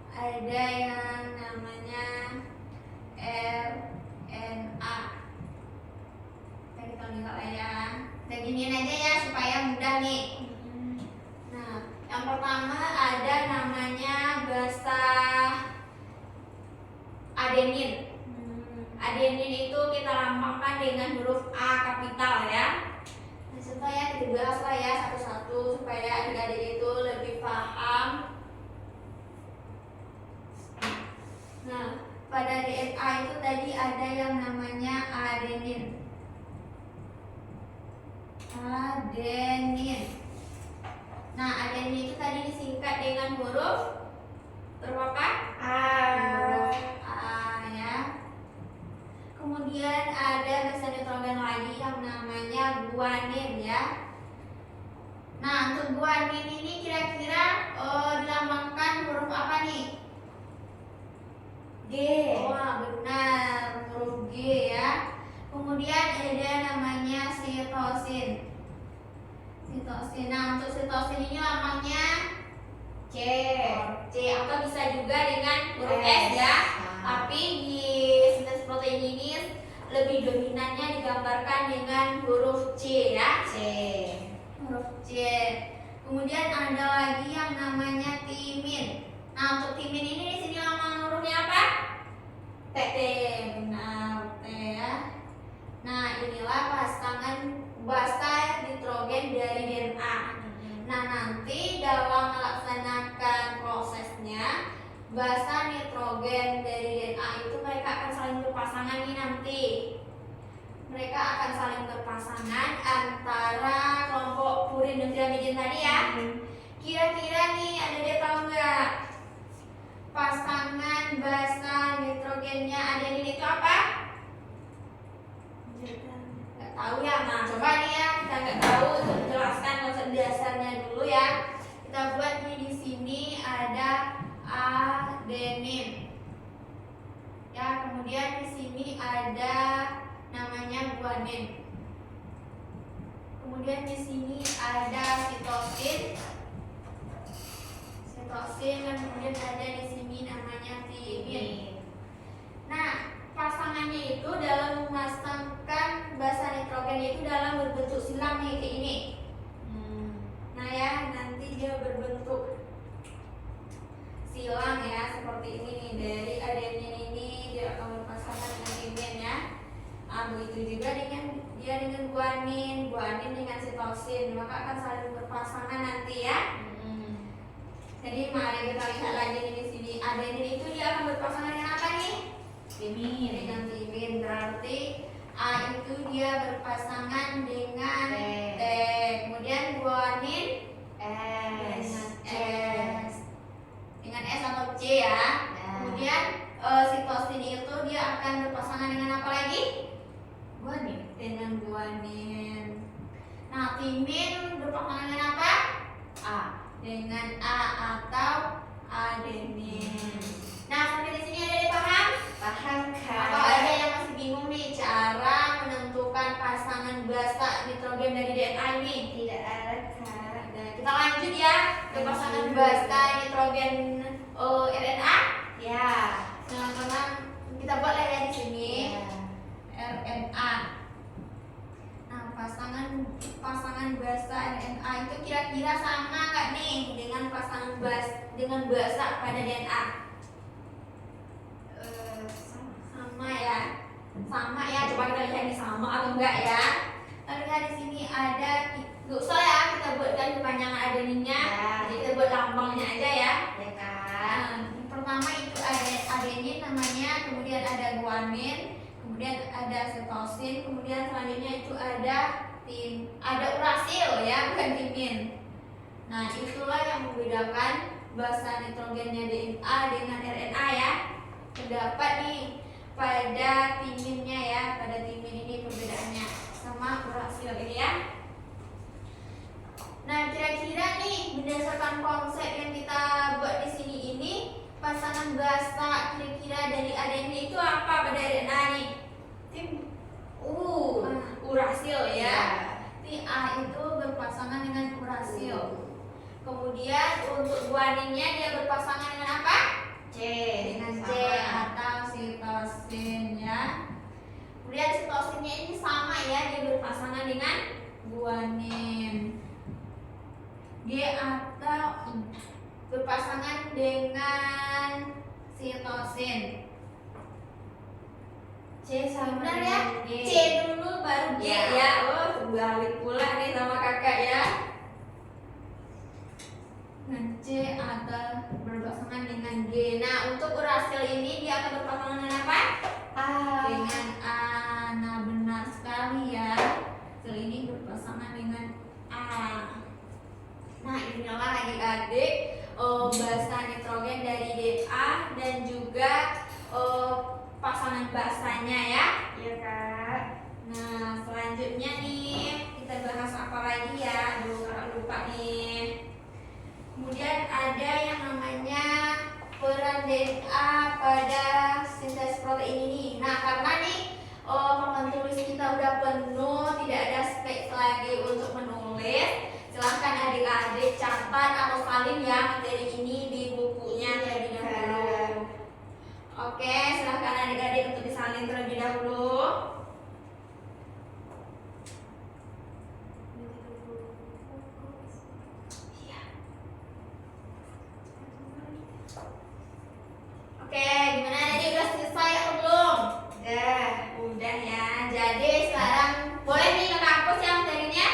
ada yang namanya RNA. kita lihat ya. Kita giniin aja ya supaya mudah nih. Nah, yang pertama ada namanya basa adenin. Adenin itu kita lambangkan dengan huruf A kapital ya. Nah, supaya dibahas lah ya satu-satu supaya adik-adik itu lebih paham. Nah, pada DNA itu tadi ada yang namanya adenin. Adenin. Nah, adenin itu tadi disingkat dengan huruf apa? A. Huruf A ya. Kemudian ada basa nitrogen lagi yang namanya guanin ya. Nah, untuk guanin ini kira-kira dilambangkan huruf apa nih? G. Wah, benar, huruf G ya. Kemudian ada namanya sitosin. Sitosin. Nah, untuk sitosin ini lambangnya C. C atau bisa juga dengan huruf S ya. Tapi di sintesis protein ini lebih dominannya digambarkan dengan huruf C ya. C. Huruf C. Kemudian ada lagi yang namanya timin. Nah, untuk timin ini di sini lambang hurufnya apa? T. Benar, T ya. Nah, inilah pasangan basa nitrogen dari DNA. Nah, nanti dalam melaksanakan prosesnya basa nitrogen dari DNA itu mereka akan saling berpasangan nih nanti. Mereka akan saling berpasangan antara kelompok purin dan pirimidin tadi ya. Kira-kira nih ada dia tahu nggak pasangan basa nitrogennya adenin itu apa? Nggak tahu ya. Nah, coba nih ya kita nggak tahu untuk menjelaskan konsep dasarnya dulu ya. Kita buat nih di sini ada adenin. Ya, kemudian di sini ada namanya guanin. Kemudian di sini ada sitosin. Dan kemudian ada di sini namanya timin. Nah, pasangannya itu dalam memasangkan basa nitrogen itu dalam berbentuk silang nih kayak ini. Nah ya, nanti dia berbentuk silang ya seperti ini nih. Dari adenin ini dia akan berpasangan dengan timin ya. Nah, begitu juga dengan guanin dengan sitosin, maka akan saling berpasangan nanti ya. Jadi mari kita lihat lagi nih di sini. Adenin itu dia akan berpasangan dengan apa nih? Timin. Dengan timin. Berarti A itu dia berpasangan dengan T. Kemudian guanin S. dengan S. Dengan S atau C ya. Kemudian sitosin itu dia akan berpasangan dengan apa lagi? Guanin. Dengan guanin. Nah, timin berpasangan dengan apa? A. Dengan A atau adenin. Nah, sampai di sini ada yang paham? Paham Atau Kak? ada yang masih bingung nih cara menentukan pasangan basa nitrogen dari DNA ini? Tidak ada Kak. Nah, kita lanjut ya ke pasangan basa nitrogen RNA. Ya. Nah, karena kita buat lah ya di sini Ya. RNA. Nah, pasangan basa RNA itu kira-kira sama nggak nih dengan pasangan basa pada DNA? Sama ya. Sama ya. Coba kita lihat ini sama atau enggak ya. Kita lihat di sini ada, nggak usah ya kita buatkan kepanjangan adeninnya. Ya. Jadi kita buat lambangnya aja ya. Ya Kak. Nah, yang pertama itu ada adenin namanya, kemudian ada guanin, kemudian ada sitosin, kemudian selanjutnya itu ada urasil ya, bukan timin. Nah, itulah yang membedakan basa nitrogennya DNA dengan RNA ya. Terdapat nih pada timinnya ya, pada timin ini perbedaannya sama urasil ini ya. Nah, kira-kira nih berdasarkan konsep yang kita buat di sini ini, pasangan basa kira-kira dari adenin itu apa pada RNA nih? Urasil ya. Ti A itu berpasangan dengan urasil. Kemudian untuk guaninnya dia berpasangan dengan apa? C. Dengan C Sama. atau sitosin ya. Kemudian sitosinnya ini sama ya, dia berpasangan dengan guanin. G atau berpasangan dengan sitosin. C sama Benar ya? dengan G. C dulu baru G Ya. ya. Oh, terbalik pula nih sama kakak ya. Nah, C atau berpasangan dengan G. Nah, untuk urasil ini dia akan berpasangan dengan apa? A. Dengan A. Nah, benar sekali ya. Urasil ini berpasangan dengan A. Nah, inilah adik-adik basa nitrogen dari DNA dan juga pasangan basanya ya. Iya Kak. Nah, selanjutnya nih kita bahas apa lagi ya? Aduh, kakak lupa nih. Kemudian ada yang namanya peran DNA pada sintesis protein ini. Nah, karena nih papan tulis kita udah penuh, tidak ada space lagi untuk menulis. Silahkan adik-adik catat atau salin ya materi ini di bukunya terlebih dahulu. Oke, silahkan adik-adik untuk disalin terlebih dahulu. Oke, gimana adik udah selesai atau belum? Udah ya. Jadi sekarang boleh nih kita hapus ya materinya?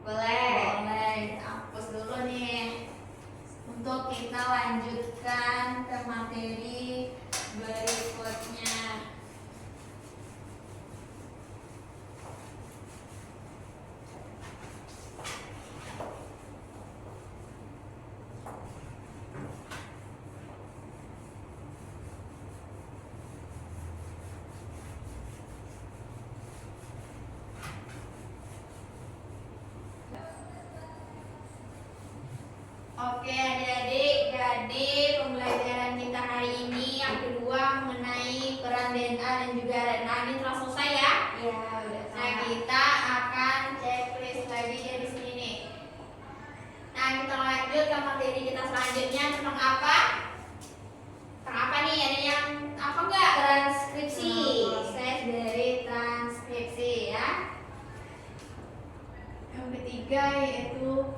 Boleh. Boleh, kita hapus dulu nih. Untuk kita lanjutkan ke materi berikutnya. Oke adik-adik, jadi pembelajaran kita hari ini yang kedua mengenai peran DNA dan juga RNA ini telah selesai ya. Iya, udah. Nah, kita akan checklist lagi dari sini nih. Nah, kita lanjut ke materi kita selanjutnya tentang apa? Tentang apa nih? Ada yang apa enggak? Transkripsi. Proses dari transkripsi ya. Yang ketiga yaitu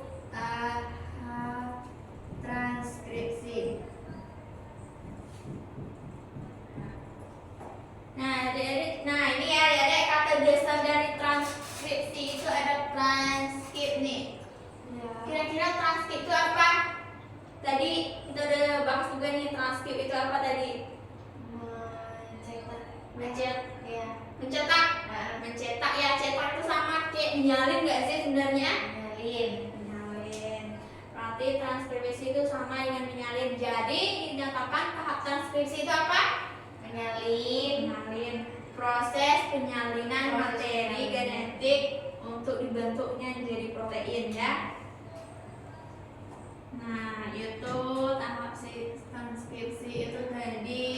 transkripsi. Nah, adik-adik, ini ya adik-adik kata dasar dari transkripsi itu ada transkrip nih. Ya. Kira-kira transkrip itu apa? Tadi kita udah bahas juga nih transkrip itu apa tadi? Ya. Mencetak. Mencetak ya, cetak itu sama kayak menyalin nggak sih sebenarnya? Menyalin. Berarti transkripsi itu sama dengan menyalin. Jadi dinyatakan tahap transkripsi itu apa? Menyalin. Proses penyalinan materi genetik untuk dibentuknya menjadi protein ya. Nah, itu tahap transkripsi itu tadi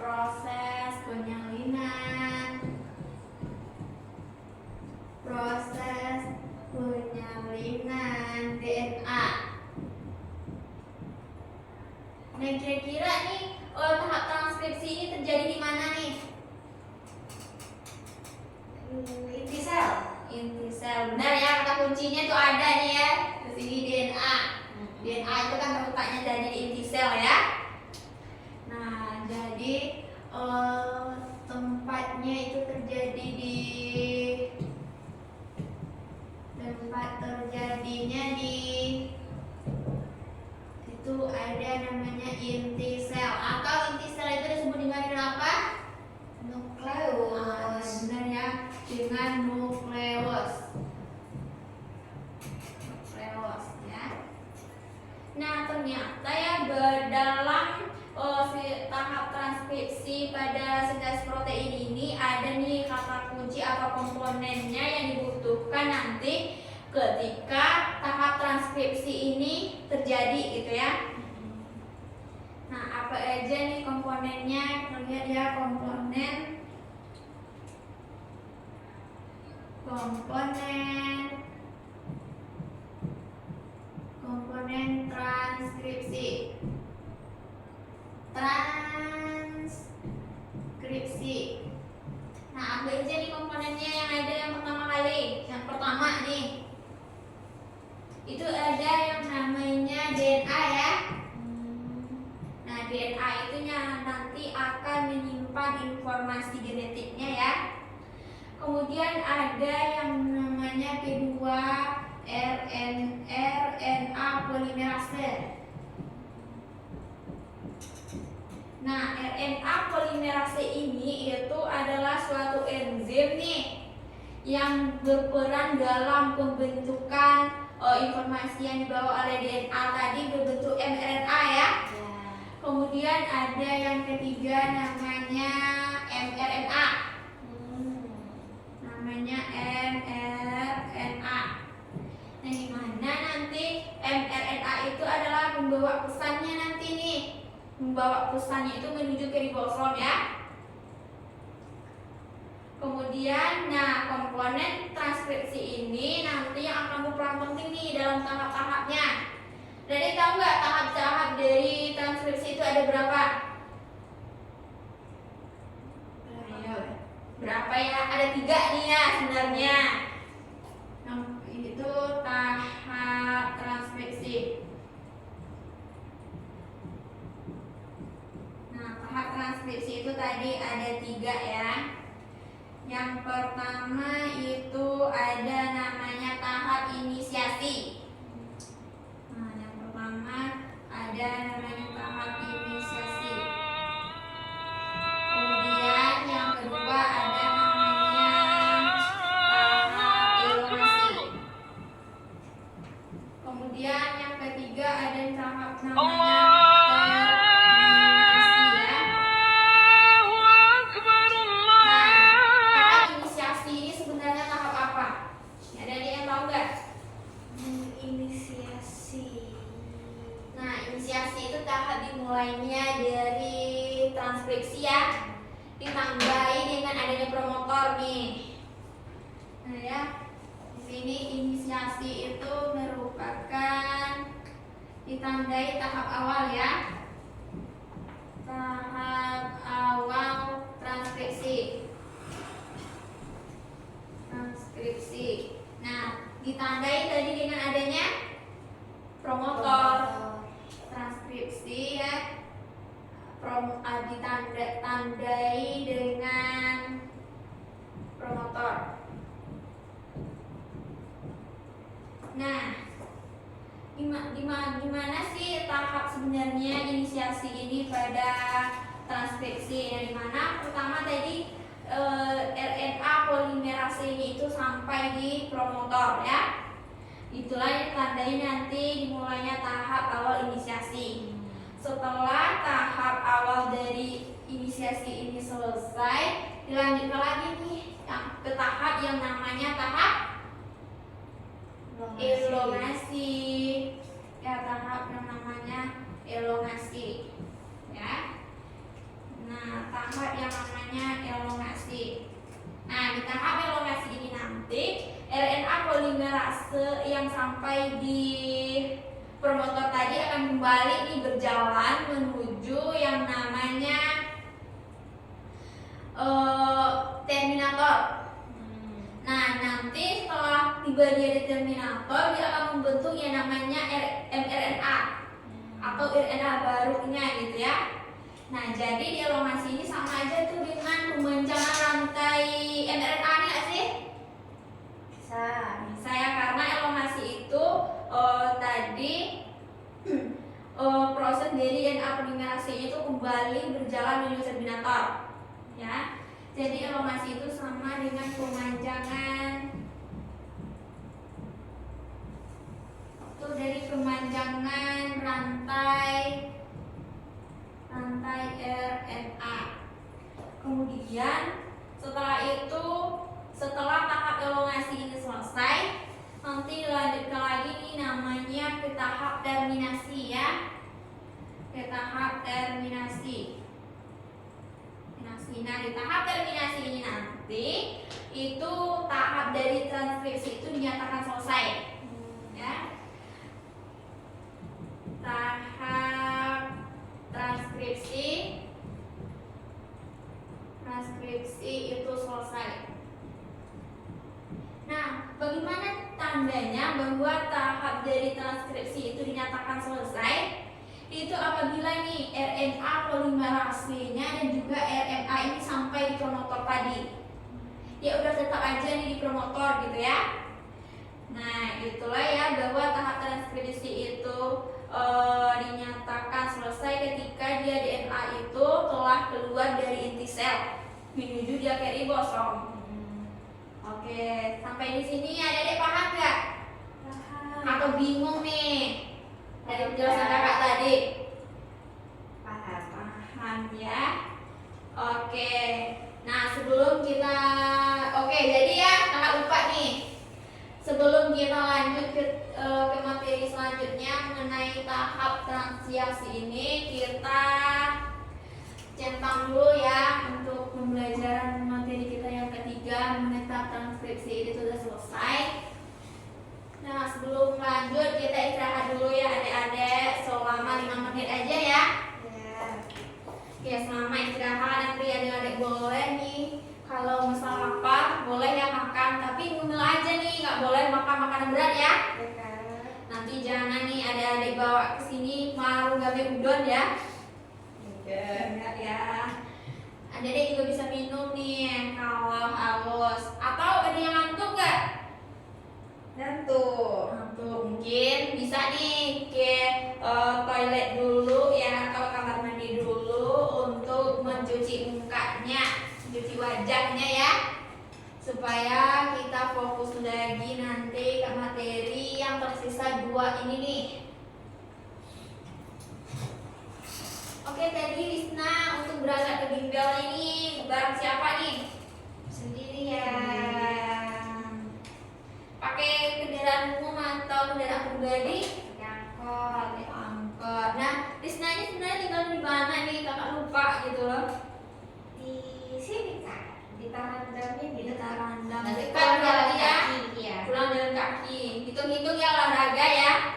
proses penyalinan. DNA. Nah, kira-kira nih tahap transkripsi ini terjadi di mana nih? Inti sel. Inti sel. Benar ya, kata kuncinya tuh ada nih ya. Di sini DNA. DNA itu kan terletaknya jadi di inti sel ya. Nah, jadi tempatnya itu terjadi di itu ada namanya inti sel, atau inti sel itu disebut dengan apa? Nukleus. Benar ya, dengan nukleus ya. Nah, ternyata ya dalam tahap transkripsi pada sintesis protein ini ada nih kata kunci atau komponennya yang dibutuhkan nanti ketika tahap transkripsi ini terjadi gitu ya. Nah, apa aja nih komponennya? Kita lihat ya komponen transkripsi. itu ada yang namanya DNA ya. Nah, DNA itu nanti akan menyimpan informasi genetiknya ya. Kemudian ada yang namanya kedua RNA polimerase. Nah, RNA polimerase ini itu adalah suatu enzim nih yang berperan dalam pembentukan informasi yang dibawa oleh DNA tadi berbentuk mRNA ya. Kemudian ada yang ketiga namanya mRNA. Namanya mRNA. Nah, di mana nanti mRNA itu adalah membawa pesannya nanti nih. Membawa pesannya itu menuju ke ribosom ya. Kemudian, nah komponen transkripsi ini nanti yang akan berperan penting nih dalam tahap-tahapnya. Jadi tahu nggak tahap-tahap dari transkripsi itu ada berapa? Ayo, berapa ya? Ada 3 nih ya sebenarnya. Yang itu tahap transkripsi. Nah, tahap transkripsi itu tadi ada 3 ya. Yang pertama itu ada namanya tahap inisiasi. Nah, yang pertama ada namanya tahap inisiasi. Kemudian yang kedua ada namanya tahap elongasi. Kemudian yang ketiga ada tahap namanya mulainya dari transkripsi ya, ditandai dengan adanya promotor nih. Nah ya, di sini inisiasi itu merupakan ditandai tahap awal ya, tahap awal transkripsi. Nah, ditandai tadi dengan adanya promotor. Transkripsi ya, ditandai dengan promotor. Nah, gimana sih tahap sebenarnya inisiasi ini pada transkripsi? Yang dimana pertama tadi RNA polimerase ini itu sampai di promotor ya. Itulah yang ditandai nanti dimulainya tahap awal inisiasi. Setelah tahap awal dari inisiasi ini selesai, dilanjutkan lagi nih ke tahap yang namanya tahap elongasi. Ya, tahap yang namanya elongasi. Ya. Nah, tahap yang namanya elongasi. Nah, di tahap elongasi ini nanti RNA polimerase yang sampai di promotor tadi akan kembali nih berjalan menuju yang namanya terminator. Nah, nanti setelah tiba dia di terminator, dia akan membentuk yang namanya mRNA atau RNA barunya gitu ya. Nah, jadi di elongasi ini sama aja tuh dengan pemanjangan rantai mRNA nih nggak sih? Bisa ya, karena elongasi itu tadi proses dari RNA polimerase itu kembali berjalan menuju terminator ya. Jadi elongasi itu sama dengan pemanjangan dari pemanjangan rantai RNA. Kemudian setelah tahap elongasi ini selesai, nanti dilanjutkan lagi nih namanya ke tahap terminasi ya. Ke tahap terminasi. Nah, di tahap terminasi ini nanti itu tahap dari transkripsi itu dinyatakan selesai. Ya. Tahap transkripsi itu selesai. Nah, bagaimana tandanya kesimpulannya bahwa tahap dari transkripsi itu dinyatakan selesai itu apabila nih RNA polimerase-nya dan juga RNA ini sampai di promotor tadi. Ya udah tetap aja nih di promotor gitu ya. Nah, itulah ya bahwa tahap transkripsi itu dinyatakan selesai ketika dia DNA itu telah keluar dari inti sel menuju dia ke ribosom. Oke, sampai di sini adik-adik paham nggak? Paham. Atau bingung nih dari penjelasan kakak tadi? Paham ya. Oke. Nah, sebelum kita jadi ya kakak lupa nih. Sebelum kita lanjut ke materi selanjutnya mengenai tahap transiasi ini, kita centang dulu ya untuk pembelajaran materi kita yang ketiga mengenai tahap transkripsi ini sudah selesai. Nah, sebelum lanjut kita istirahat dulu ya adik-adik selama 5 menit aja ya. Oke, selama istirahat nanti adik-adik boleh nih kalau misal lapar boleh ya makan, tapi ngemil aja nih, nggak boleh makan makanan berat ya. Nanti jangan nih adik-adik bawa ke sini marugame udon ya. Enggak ya. Adik-adik juga bisa minum nih kalau haus. Atau ada yang ngantuk nggak? Ngantuk mungkin bisa nih ke toilet dulu ya atau kamar mandi dulu untuk mencuci mukanya, mencuci wajahnya ya, supaya kita fokus lagi nanti ke materi yang tersisa 2 ini nih. Oke, tadi Risna untuk berangkat ke bimbel ini bareng siapa nih? Sendirian. Pakai kendaraan umum atau kendaraan pribadi? Angkot. Nah, Risna ini sebenarnya tinggal di mana nih? Kakak lupa gitu loh. Di sini Kak, di Tarandam ini. Di Tarandam. Nanti Dekat berarti ya? ya. Pulang jalan kaki. Hitung-hitung ya olahraga ya.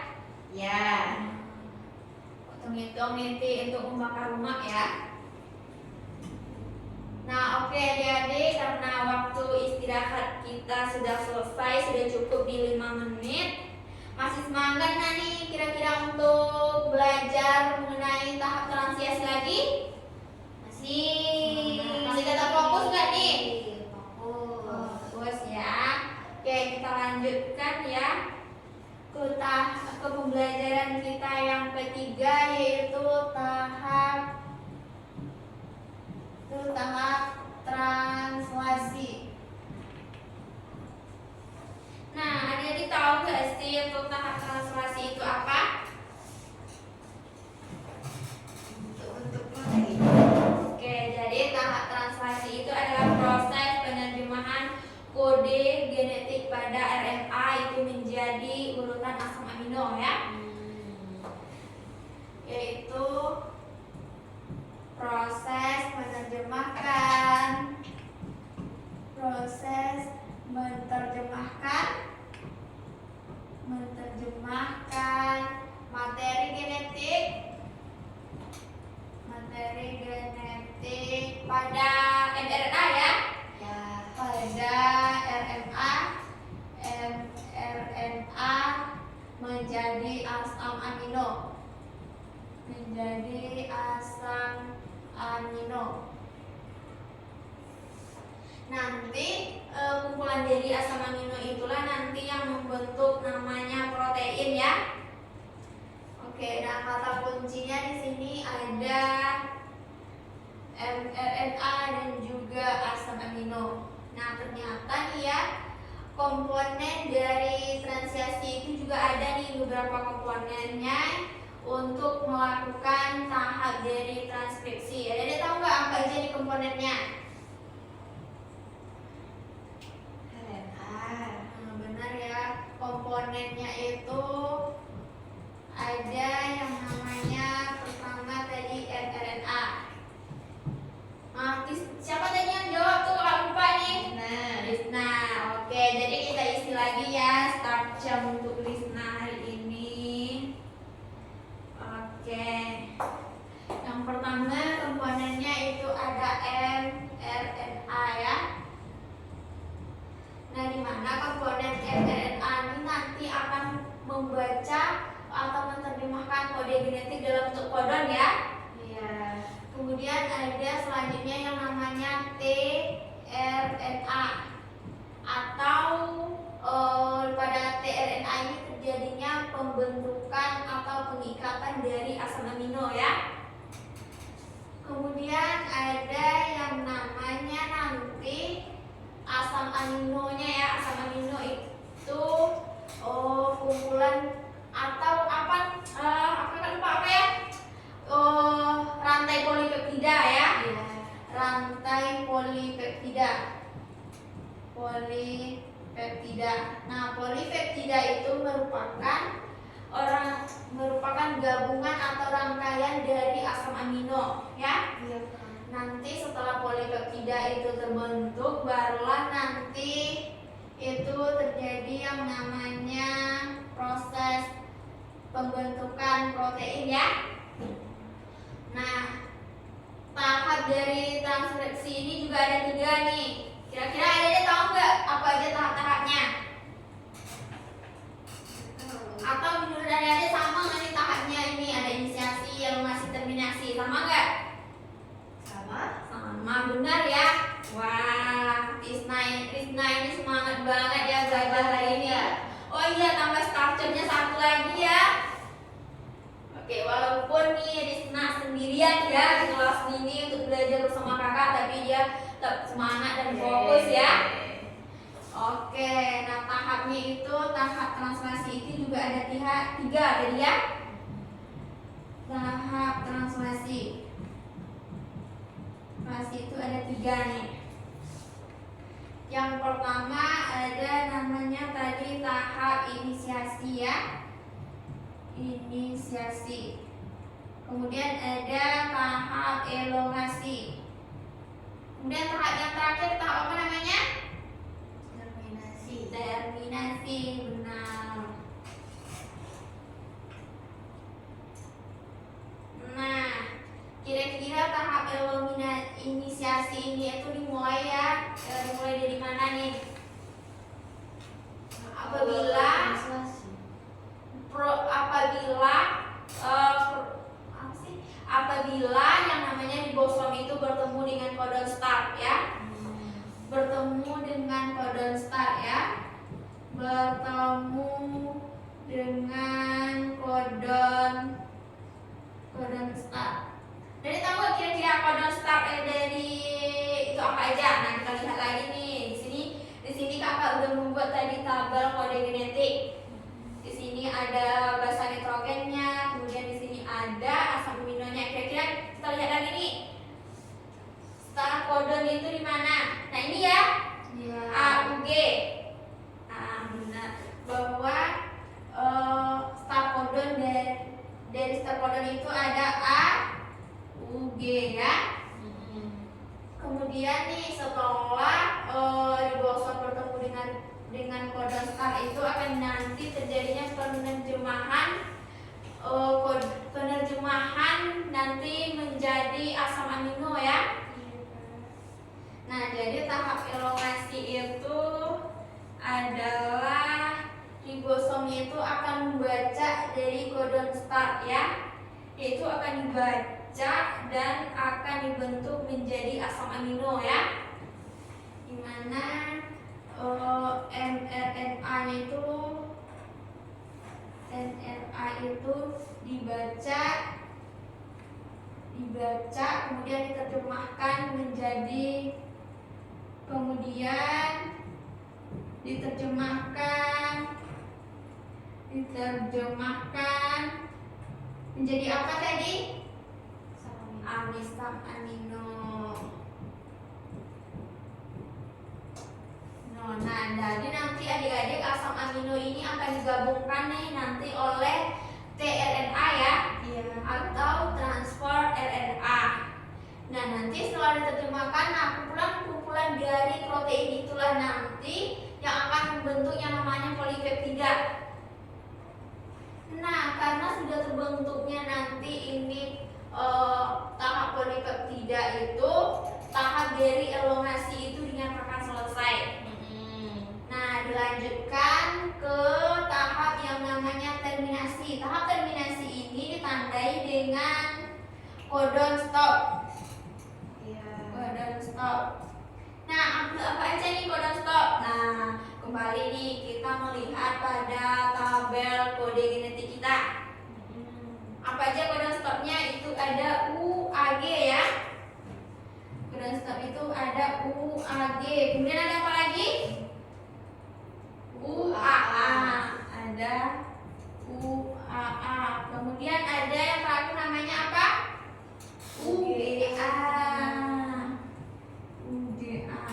Ya. Hitung-hitung nanti untuk membakar lemak ya. Nah, oke adik-adik, karena waktu istirahat kita sudah selesai, sudah cukup di 5 menit. Masih semangat nggak nih kira-kira untuk belajar mengenai tahap transiasi lagi? Masih tetap fokus nggak nih? Fokus ya. Oke, kita lanjutkan ya ke pembelajaran kita yang ketiga, yaitu tahap translasi. Nah, adik-adik tahu nggak sih untuk tahap translasi itu apa? Oke, jadi tahap translasi itu adalah proses penerjemahan kode genetik pada RNA itu menjadi urutan asam amino ya. Yaitu proses menerjemahkan materi genetik pada mRNA ya. Pada mRNA menjadi asam amino. Nanti kumpulan dari asam amino itulah nanti yang membentuk namanya protein ya. Oke, nah kata kuncinya di sini ada mRNA dan juga asam amino. Nah, ternyata nih ya, komponen dari transiasi itu juga ada nih beberapa komponennya untuk melakukan tahap dari transkripsi. Ada tahu nggak apa aja nih komponennya? Nah, benar ya, komponennya itu ada yang namanya pertama tadi mRNA. Siapa tadi yang jawab tuh? Kalau lupa nih. Lisna. Oke, jadi kita isi lagi ya start jam untuk Lisna hari ini. Oke. Yang pertama komponennya itu ada mRNA ya. Nah, di mana komponen mRNA ini nanti membaca atau menerjemahkan kode genetik dalam bentuk kodon ya. Iya. Kemudian ada selanjutnya yang namanya tRNA atau pada tRNA ini terjadinya pembentukan atau pengikatan dari asam amino ya. Kemudian ada yang namanya nanti asam aminonya ya. Asam amino itu kumpulan atau apa ya? Rantai polipeptida ya. Iya. Rantai polipeptida. Nah, polipeptida itu merupakan gabungan atau rangkaian dari asam amino ya. Iya. Nanti setelah polipeptida itu terbentuk, barulah nanti itu terjadi yang namanya proses pembentukan protein ya. Nah, tahap dari transkripsi ini juga ada 3 nih. Kira-kira ada tahu nggak apa aja tahap-tahapnya? Atau menurut adik sama nggak nih tahapnya? Ini ada inisiasi, elongasi, terminasi, sama nggak? Sama, benar ya. Wah, Tisna ini semangat banget ya belajar hari ini ya. Oh iya, tambah starternya 1 lagi ya. Oke, walaupun nih Tisna sendirian ya di kelas ini untuk belajar bersama kakak, tapi dia tetap semangat dan fokus ya. Oke, nah tahapnya itu tahap translasi itu juga ada 3 tadi ya. Tahap translasi itu ada 3 nih. Yang pertama ada namanya tadi tahap inisiasi ya. Inisiasi. Kemudian ada tahap elongasi. Kemudian tahap yang terakhir tahap apa namanya? Terminasi, benar. Nah, kira-kira tahap inisiasi ini itu dimulai ya. Dimulai dari mana nih? Apabila yang namanya ribosom itu bertemu dengan kodon start ya. Bertemu dengan kodon start ya. Bertemu dengan kodon start. Jadi tahu nggak kira-kira kodon start dari itu apa aja? Nah, kita lihat lagi nih. Di sini kakak udah membuat tadi tabel kode genetik. Di sini ada basa nitrogennya, kemudian di sini ada asam aminonya. Kira-kira kita lihat lagi nih. Start kodon itu di mana? Nah, ini ya. Iya. AUG. Benar. Bahwa start kodon dari start kodon itu ada AUG ya. Kemudian nih setelah ribosom bertemu dengan kodon start itu akan nanti terjadinya penerjemahan nanti menjadi asam amino ya. Nah, jadi tahap elongasi itu adalah ribosom itu akan membaca dari kodon start ya. Itu akan dibaca dan akan dibentuk menjadi asam amino ya. Dimana mRNA itu dibaca kemudian diterjemahkan menjadi apa tadi? Asam amino. Nah, jadi nanti adik-adik asam amino ini akan digabungkan nih nanti oleh tRNA ya, atau transfer RNA. Nah, nanti setelah diterjemahkan, kumpulan dari protein itulah nanti yang akan membentuk yang namanya polipeptida. Nah, karena sudah terbentuknya nanti ini tahap polipeptida itu, tahap dari elongasi itu dinyatakan selesai. Nah, dilanjutkan ke tahap yang namanya codon stop. Iya. Codon stop. Nah, apa aja nih codon stop? Nah, kembali nih kita melihat pada tabel kode genetik kita. Apa aja codon stopnya? Itu ada UAG ya. Codon stop itu ada UAG. Kemudian ada apa lagi? UAA. Ada UAA. Kemudian ada yang terakhir namanya apa? UGA. UGA.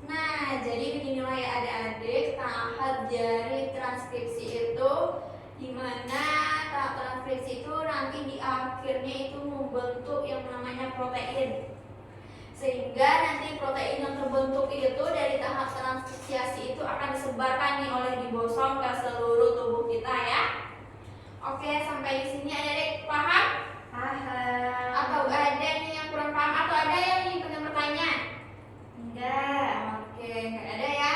Nah, jadi beginilah ya adik-adik tahap dari transkripsi itu, dimana tahap transkripsi itu nanti di akhirnya itu membentuk yang namanya protein. Sehingga nanti protein yang terbentuk itu dari tahap transkripsiasi itu akan disebarkan nih oleh ribosom ke seluruh tubuh kita ya. Oke, sampai di sini adik-adik paham? Paham. Atau ada nih yang kurang paham atau ada yang ingin bertanya? Enggak. Oke, nggak ada ya.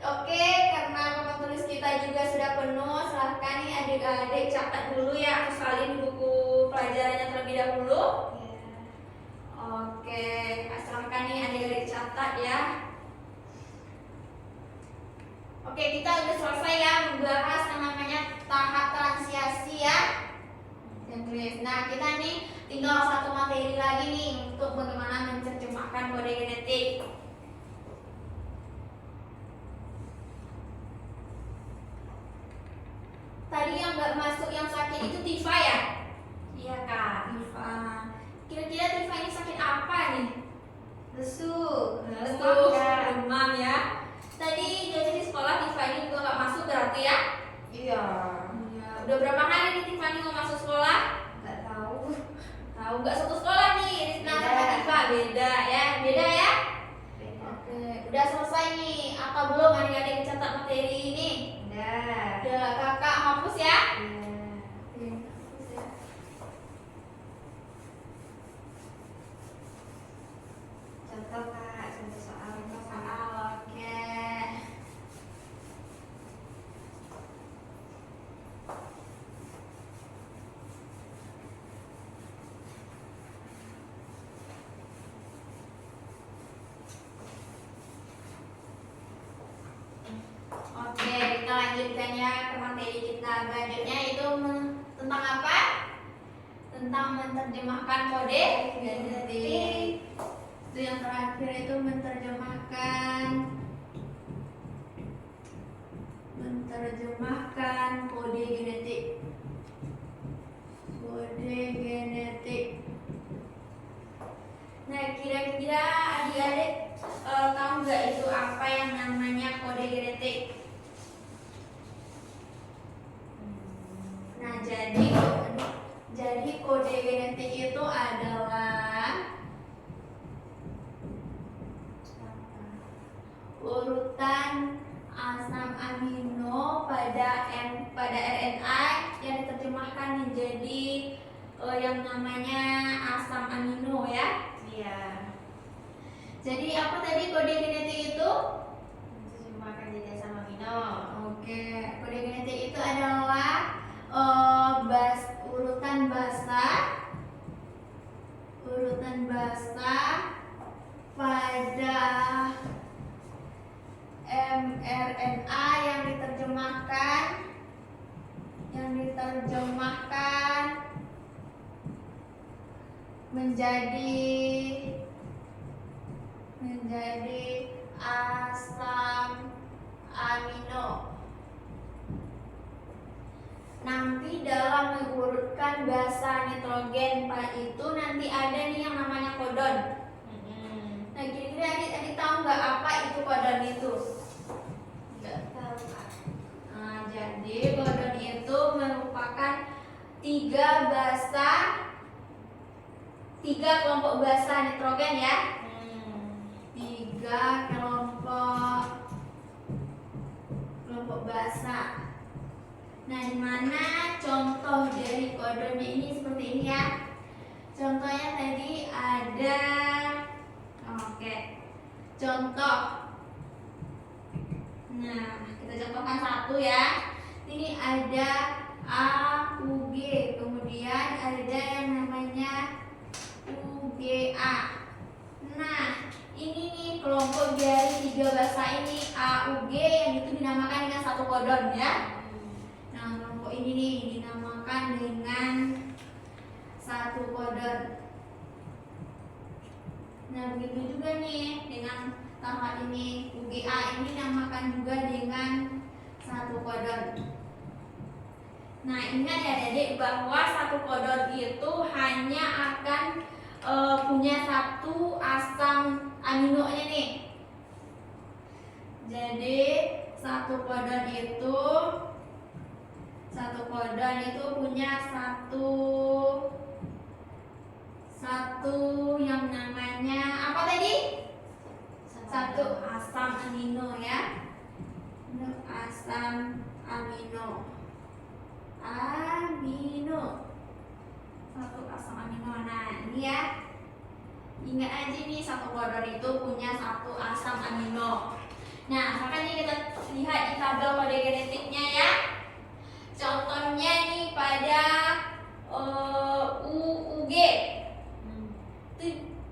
Oke, karena papan tulis kita juga sudah penuh, silahkan nih adik-adik catat dulu ya, atau salin buku pelajarannya terlebih dahulu. Iya. Oke, silahkan nih adik-adik catat ya. Oke, kita udah selesai ya membahas yang namanya tahap transiasi ya. Nah, kita nih tinggal satu materi lagi nih untuk bagaimana menerjemahkan kode genetik. Tadi yang nggak masuk yang sakit itu Tifa ya? Iya Kak. Tifa. Kira-kira Tifa ini sakit apa nih? Lesu. Lesu, Kak. demam ya. Tadi jadi di sekolah Tifa ini juga nggak masuk berarti ya? Iya. Iya. Udah berapa hari nih Tifa ini nggak masuk sekolah? Nggak tahu. Tahu nggak satu sekolah nih Rizna sama Beda. Tifa beda ya? Beda ya? Beda. Oke, udah selesai nih. Apa belum adik-adik mencatat materi ini? Udah. Udah, kakak hapus ya? Iya. Oke, hapus ya. Contoh Kak, contoh soal. Oke. Oke, kita lanjutkan ya ke materi kita selanjutnya itu tentang apa? Tentang menerjemahkan kode genetik. Itu yang terakhir itu menerjemahkan kode genetik. Kode genetik. Nah, kira-kira adik-adik tahu nggak itu apa yang namanya kode genetik? Nah, jadi kode genetik itu adalah urutan asam amino pada RNA yang diterjemahkan menjadi yang namanya asam amino ya. Iya. Jadi apa tadi kode genetik itu? Menerjemahkan jadi asam amino. Oke, kode genetik itu adalah urutan basa pada mRNA yang diterjemahkan menjadi asam amino. Nanti dalam mengurutkan basa nitrogen itu nanti ada nih yang namanya kodon. Nah, kira-kira adik tahu nggak apa itu kodon itu? Nggak tahu Kak. Nah, jadi kodon itu merupakan tiga kelompok basa nitrogen ya. Tiga kelompok basa. Nah, di mana contoh dari kodonnya ini seperti ini ya. Contohnya tadi ada, contoh. Nah, kita contohkan satu ya. Ini ada A, U, G. Kemudian ada yang namanya UGA. Nah, ini nih kelompok dari 3 bahasa ini AUG yang itu dinamakan dengan satu kodon ya. Nah, kelompok ini nih dinamakan dengan satu kodon. Nah, begitu juga nih dengan tahap ini UGA ini dinamakan juga dengan satu kodon. Nah, ingat ya Adik bahwa satu kodon itu hanya akan punya satu asam aminonya nih. Jadi satu kodon itu punya satu yang namanya apa tadi? Satu asam amino ya. Asam amino. Satu asam amino. Nah, ini ya. Ingat aja nih satu kodon itu punya satu asam amino. Nah, makanya kita lihat di tabel kode genetiknya ya. Contohnya nih pada UUG.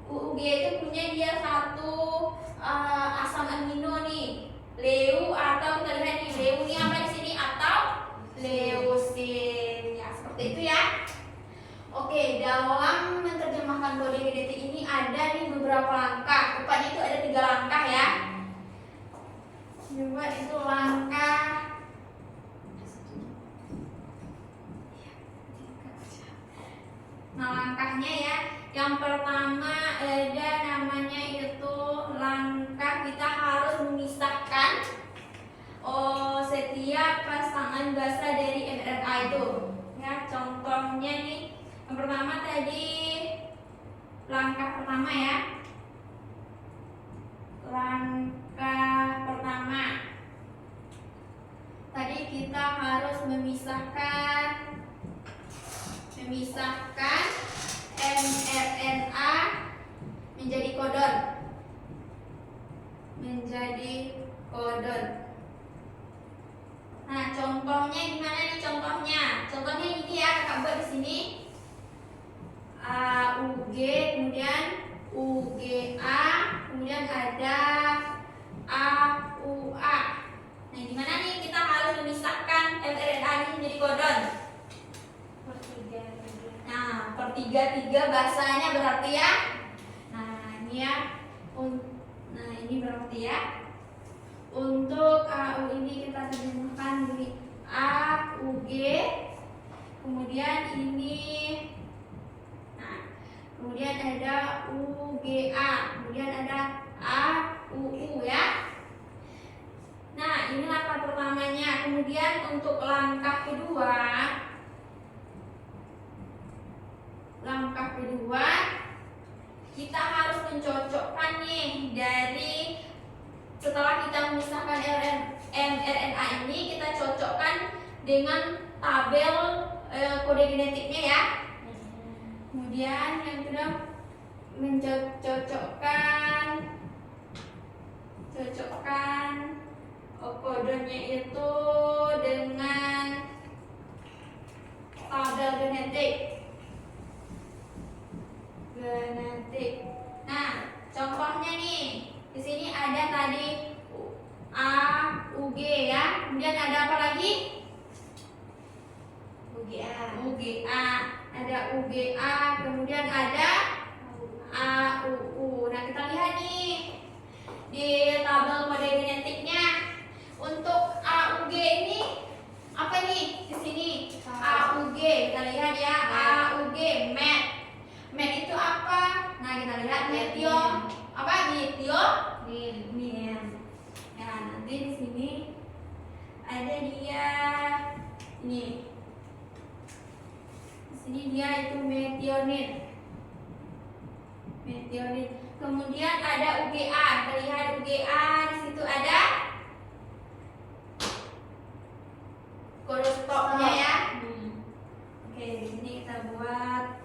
UUG itu punya dia satu asam amino nih. Leu atau kita lihat nih leu ini apa di sini atau leusin. Ya, seperti itu ya. Oke, dalam menerjemahkan kode genetik ini ada nih beberapa langkah. Tepatnya itu ada 3 langkah ya. Coba itu langkah langkahnya ya. Yang pertama ada namanya itu langkah kita harus memisahkan setiap pasangan basa dari mRNA itu. Ya, contohnya nih. Yang pertama tadi langkah pertama ya. Langkah pertama tadi kita harus memisahkan mRNA menjadi kodon. Nah, contohnya gimana nih contohnya? Contohnya ini ya, kakak buat di sini. AUG, kemudian UGA, kemudian ada AUA. Nah, gimana nih kita harus memisahkan mRNA ini menjadi kodon? Nah, per 3 bahasanya berarti ya. Nah, ini ya. Nah, ini berarti ya. Untuk AU ini kita terjemahkan di AUG. Kemudian ini kemudian ada UGA, kemudian ada AUU ya. Nah, ini langkah pertamanya. Kemudian untuk langkah kedua kita harus mencocokkan nih dari setelah kita memisahkan mRNA ini, kita cocokkan dengan tabel kode genetiknya ya. Kemudian yang kedua mencocokkan kodenya itu dengan tabel genetik. Nah, contohnya nih di sini ada tadi AUG ya. Kemudian ada apa lagi? UGA. Ada UGA, kemudian ada AUU. Nah, kita lihat nih di tabel kode genetiknya. Untuk AUG ini apa nih? Di sini AUG. Kita lihat ya, AUG MET. MET itu apa? Nah, kita lihat metion. Apa? Metionin. Ya, nanti di sini ada dia ini. Di sini dia itu metionin. Kemudian ada UGA. Kita lihat UGA, di situ ada kode stopnya ya. Oke, di sini kita buat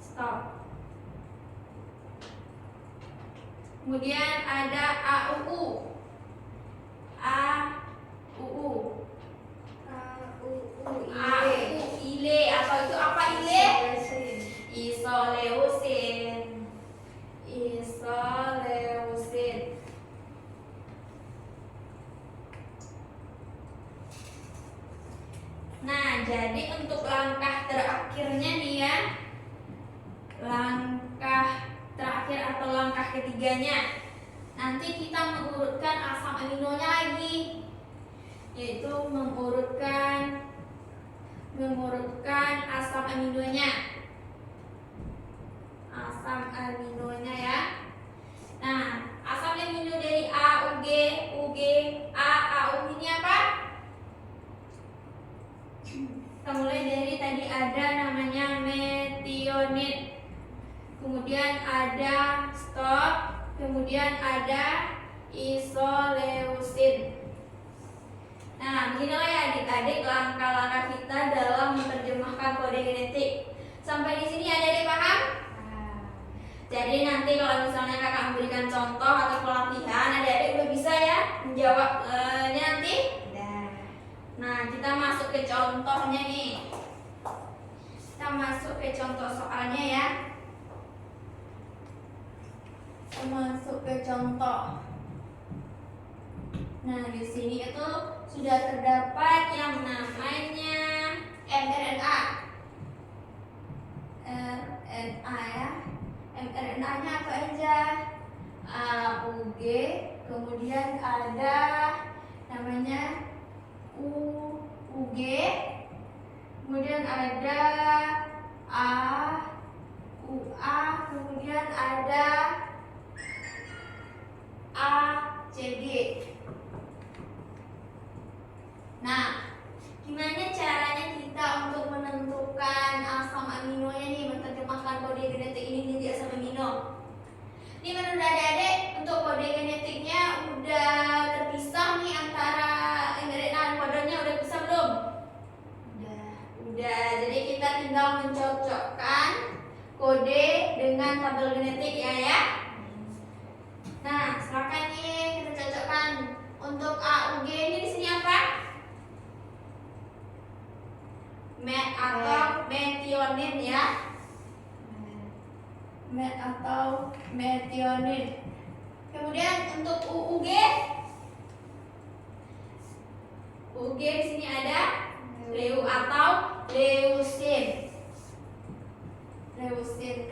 stop. Kemudian ada AUU. ILE atau itu apa ILE? Isoleusin. Nah, jadi untuk langkah terakhirnya nih ya, langkah terakhir atau langkah ketiganya, nanti kita mengurutkan asam aminonya lagi, yaitu mengurutkan asam aminonya. Ya. Nah, asam amino dari A, UG, AU ini apa? Kita mulai dari tadi ada namanya metionin, kemudian ada stop, kemudian ada isoleusin. Nah, beginilah ya adik-adik langkah-langkah kita dalam menerjemahkan kode genetik. Sampai di sini ada paham? Jadi nanti kalau misalnya kakak memberikan contoh atau pelatihan, adik-adik udah bisa ya menjawabnya nanti? Nah, kita masuk ke contohnya nih. Kita masuk ke contoh soalnya ya. Kita masuk ke contoh. Nah, di sini itu sudah terdapat yang namanya mRNA. RNA ya. mRNA-nya apa aja? AUG, kemudian ada namanya UG, kemudian ada AUA, kemudian ada ACG. Nah, gimana caranya kita untuk menentukan asam aminonya nih, menerjemahkan kode genetik ini menjadi asam amino? Ini menurut adik-adik untuk kode genetiknya udah terpisah nih antara mRNA dan kodenya, udah bisa belum? Udah. Jadi kita tinggal mencocokkan kode dengan tabel genetik ya. Nah, silakan nih kita cocokkan. Untuk AUG ini di sini apa? Met atau metionin ya. Met atau metionin. Kemudian untuk UUG, di sini ada leu atau leusin.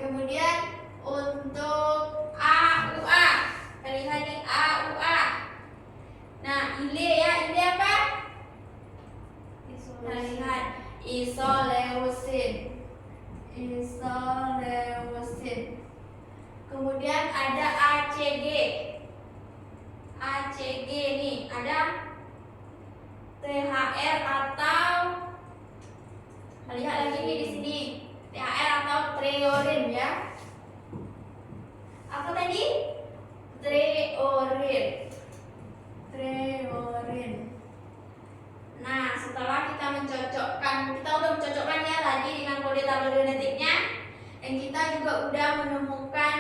Kemudian untuk AUA, kita lihat nih AUA. Nah, ile ya, ile apa? Kita lihat isoleusin. Kemudian ada ACG. Nih ada THR atau, lihat lagi nih di sini, THR atau treorin ya. Apa tadi? Treorin. Nah, setelah kita mencocokkan, kita udah mencocokkan ya tadi dengan kode tabel genetiknya, dan kita juga udah menemukan,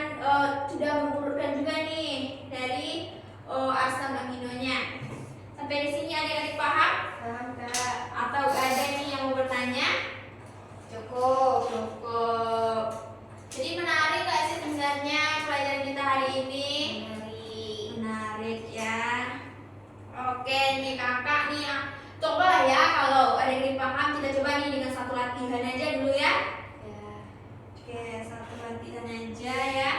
sudah mengurutkan juga nih dari asam aminonya. Sampai di sini adik-adik paham? Paham, Kak. Atau ada nih yang mau bertanya? Cukup. Jadi menarik gak sih sebenarnya pelajaran kita hari ini? Menarik ya. Oke nih kakak nih, coba ya kalau ada yang paham, kita coba nih dengan satu latihan aja dulu ya. Oke, satu latihan aja ya.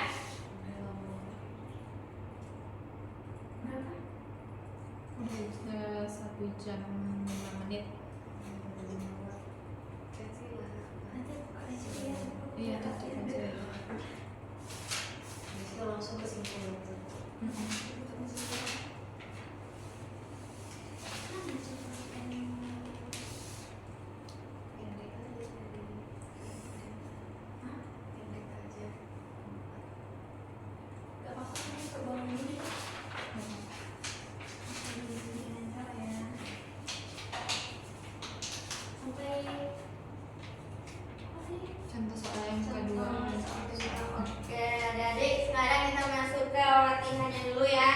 Udah 1 jam 5 menit. Iya, tutup aja. Langsung kesimpulan. Contoh soal yang kedua. Oke, adik-adik, sekarang kita masuk ke latihannya dulu ya,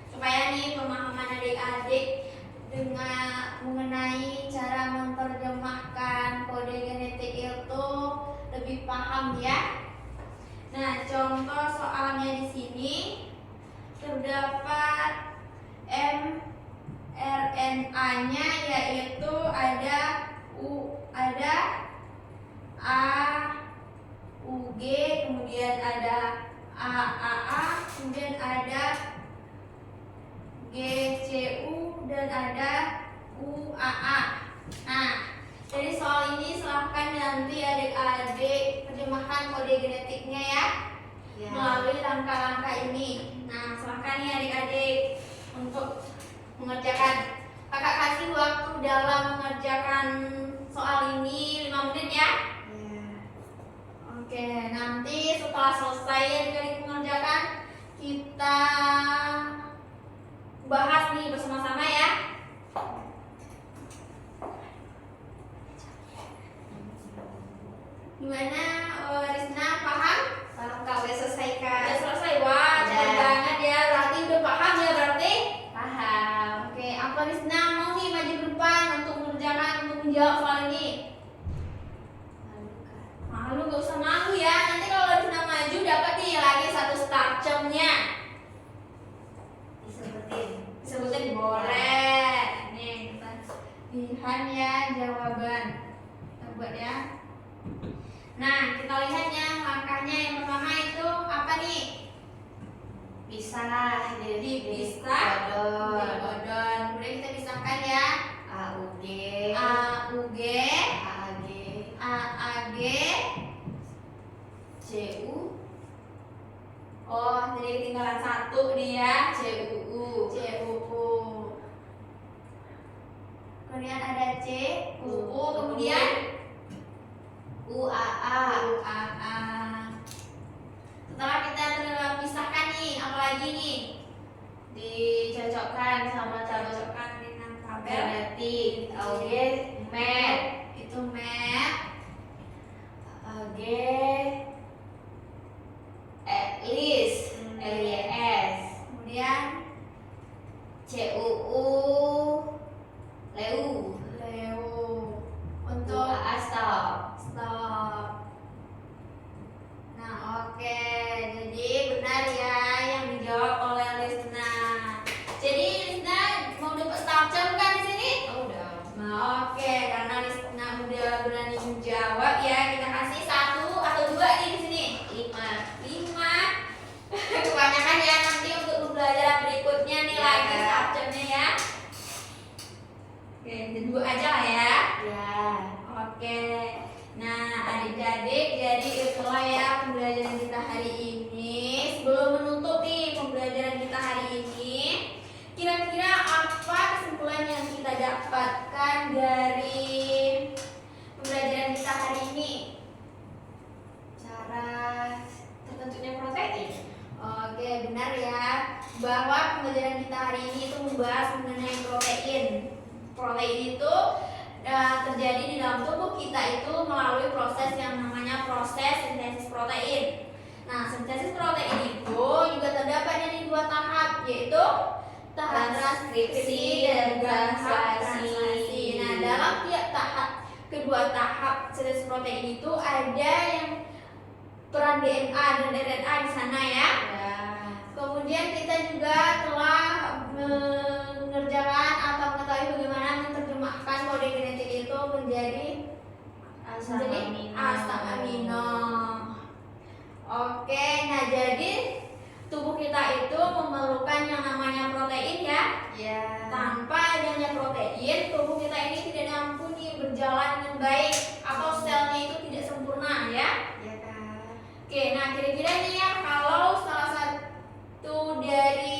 supaya nih pemahaman adik-adik dengan mengenai cara menerjemahkan kode genetik itu lebih paham ya. Nah, contoh soalnya di sini terdapat mRNA-nya yaitu ada ada UAA. Nah, dari soal ini silahkan nanti adik-adik terjemahkan kode genetiknya ya, melalui langkah-langkah ini. Nah, silahkan nih adik-adik untuk mengerjakan. Kakak kasih waktu dalam mengerjakan soal ini 5 menit ya. Oke, nanti setelah selesai adik-adik mengerjakan, kita bahas nih bersama-sama ya. Gimana, Rizna, paham? Paham Kak, udah selesai Kak. Udah selesai, wah cepet Udah. banget ya. Berarti udah paham ya berarti? Paham. Oke, apa Rizna mau nih maju ke depan untuk menjawab soal ini? Malu gak usah malu ya. Nanti kalau Rizna maju dapat nih lagi 1 starcemnya. Disebutin boleh. Nih kita lihat ya jawaban. Kita buat ya. Nah, kita lihat ya langkahnya. Yang pertama itu apa nih? Pisah, Dipisah, dikodon. Kemudian kita pisahkan ya. AUG, AUG, AAG, AAG, CU, oh jadi ketinggalan 1 nih ya. CUU, CUU. Kemudian ada CUU, kemudian UAA, UAA. Setelah kita pisahkan nih, apa lagi nih? dicocokkan sama tabel Cocokkan dengan tabel. genetik. AUG, MET, Itu map. AG, list, LYS, Kemudian CUU, LEU, Leo. untuk Untuk AA stop. stop. Nah, oke. Jadi benar ya yang dijawab oleh Lisna. Jadi Lisna mau dapat starcem kan di sini? Oh, udah. Nah, oke. Karena Lisna udah berani menjawab ya, kita kasih 1 atau 2 nih di sini. 5. Kebanyakan ya, nanti untuk pembelajaran berikutnya nih Ya. lagi starcemnya ya. Oke, 2 aja lah ya. Ya. Oke, nah adik-adik, jadi itulah ya pembelajaran kita hari ini. Sebelum menutup nih pembelajaran kita hari ini, kira-kira apa kesimpulan yang kita dapatkan dari pembelajaran kita hari ini? Cara terbentuknya protein. Oke, benar ya, bahwa pembelajaran kita hari ini itu membahas mengenai protein. Protein itu terjadi di dalam tubuh kita itu melalui proses yang namanya proses sintesis protein. Nah, sintesis protein itu juga terdapat dari 2 tahap, yaitu tahap transkripsi dan tahap translasi. Nah, dalam tiap tahap, kedua tahap sintesis protein itu ada yang peran DNA dan RNA di sana ya. Ya. Kemudian kita juga telah mengerjakan atau mengetahui bagaimana menerjemahkan kode genetik itu menjadi Asam amino. asam amino. Oke, nah jadi tubuh kita itu memerlukan yang namanya protein ya. Ya. Tanpa adanya protein, tubuh kita ini tidak ampuni berjalan dengan baik atau selnya itu tidak sempurna ya. Ya kan. Oke, nah kira-kira nih ya kalau salah satu dari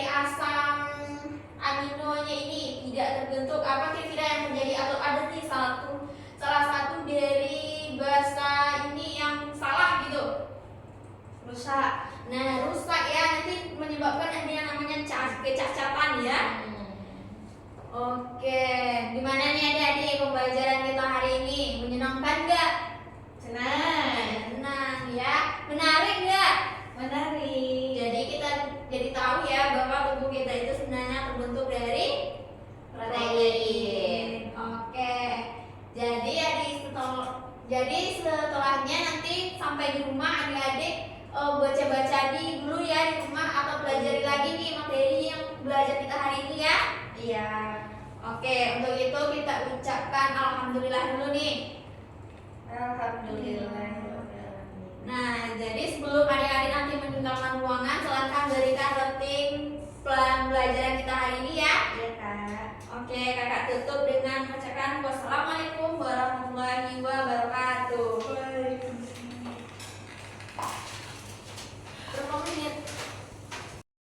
asam aminonya ini tidak terbentuk, apa kira-kira yang terjadi? Atau ada nih salah satu dari bahasa ini yang salah gitu, rusak. Nah rusak ya, nanti menyebabkan ada yang namanya kecacatan ya. Oke, gimana nih adik-adik pembelajaran kita hari ini? Menyenangkan nggak? Senang ya. Menarik nggak? Menarik. Jadi kita jadi tahu ya bahwa tubuh kita itu sebenarnya terbentuk dari protein. Oke. Jadi setelahnya nanti sampai di rumah adik-adik baca-baca dulu ya di rumah atau pelajari lagi nih materi yang belajar kita hari ini ya. Iya. Oke, untuk itu kita ucapkan alhamdulillah dulu nih. Alhamdulillah. Nah, jadi sebelum adik-adik nanti meninggalkan ruangan, silakan berikan rating pembelajaran kita Kak tutup dengan mengucapkan wassalamualaikum warahmatullahi wabarakatuh. Waalaikumsalam.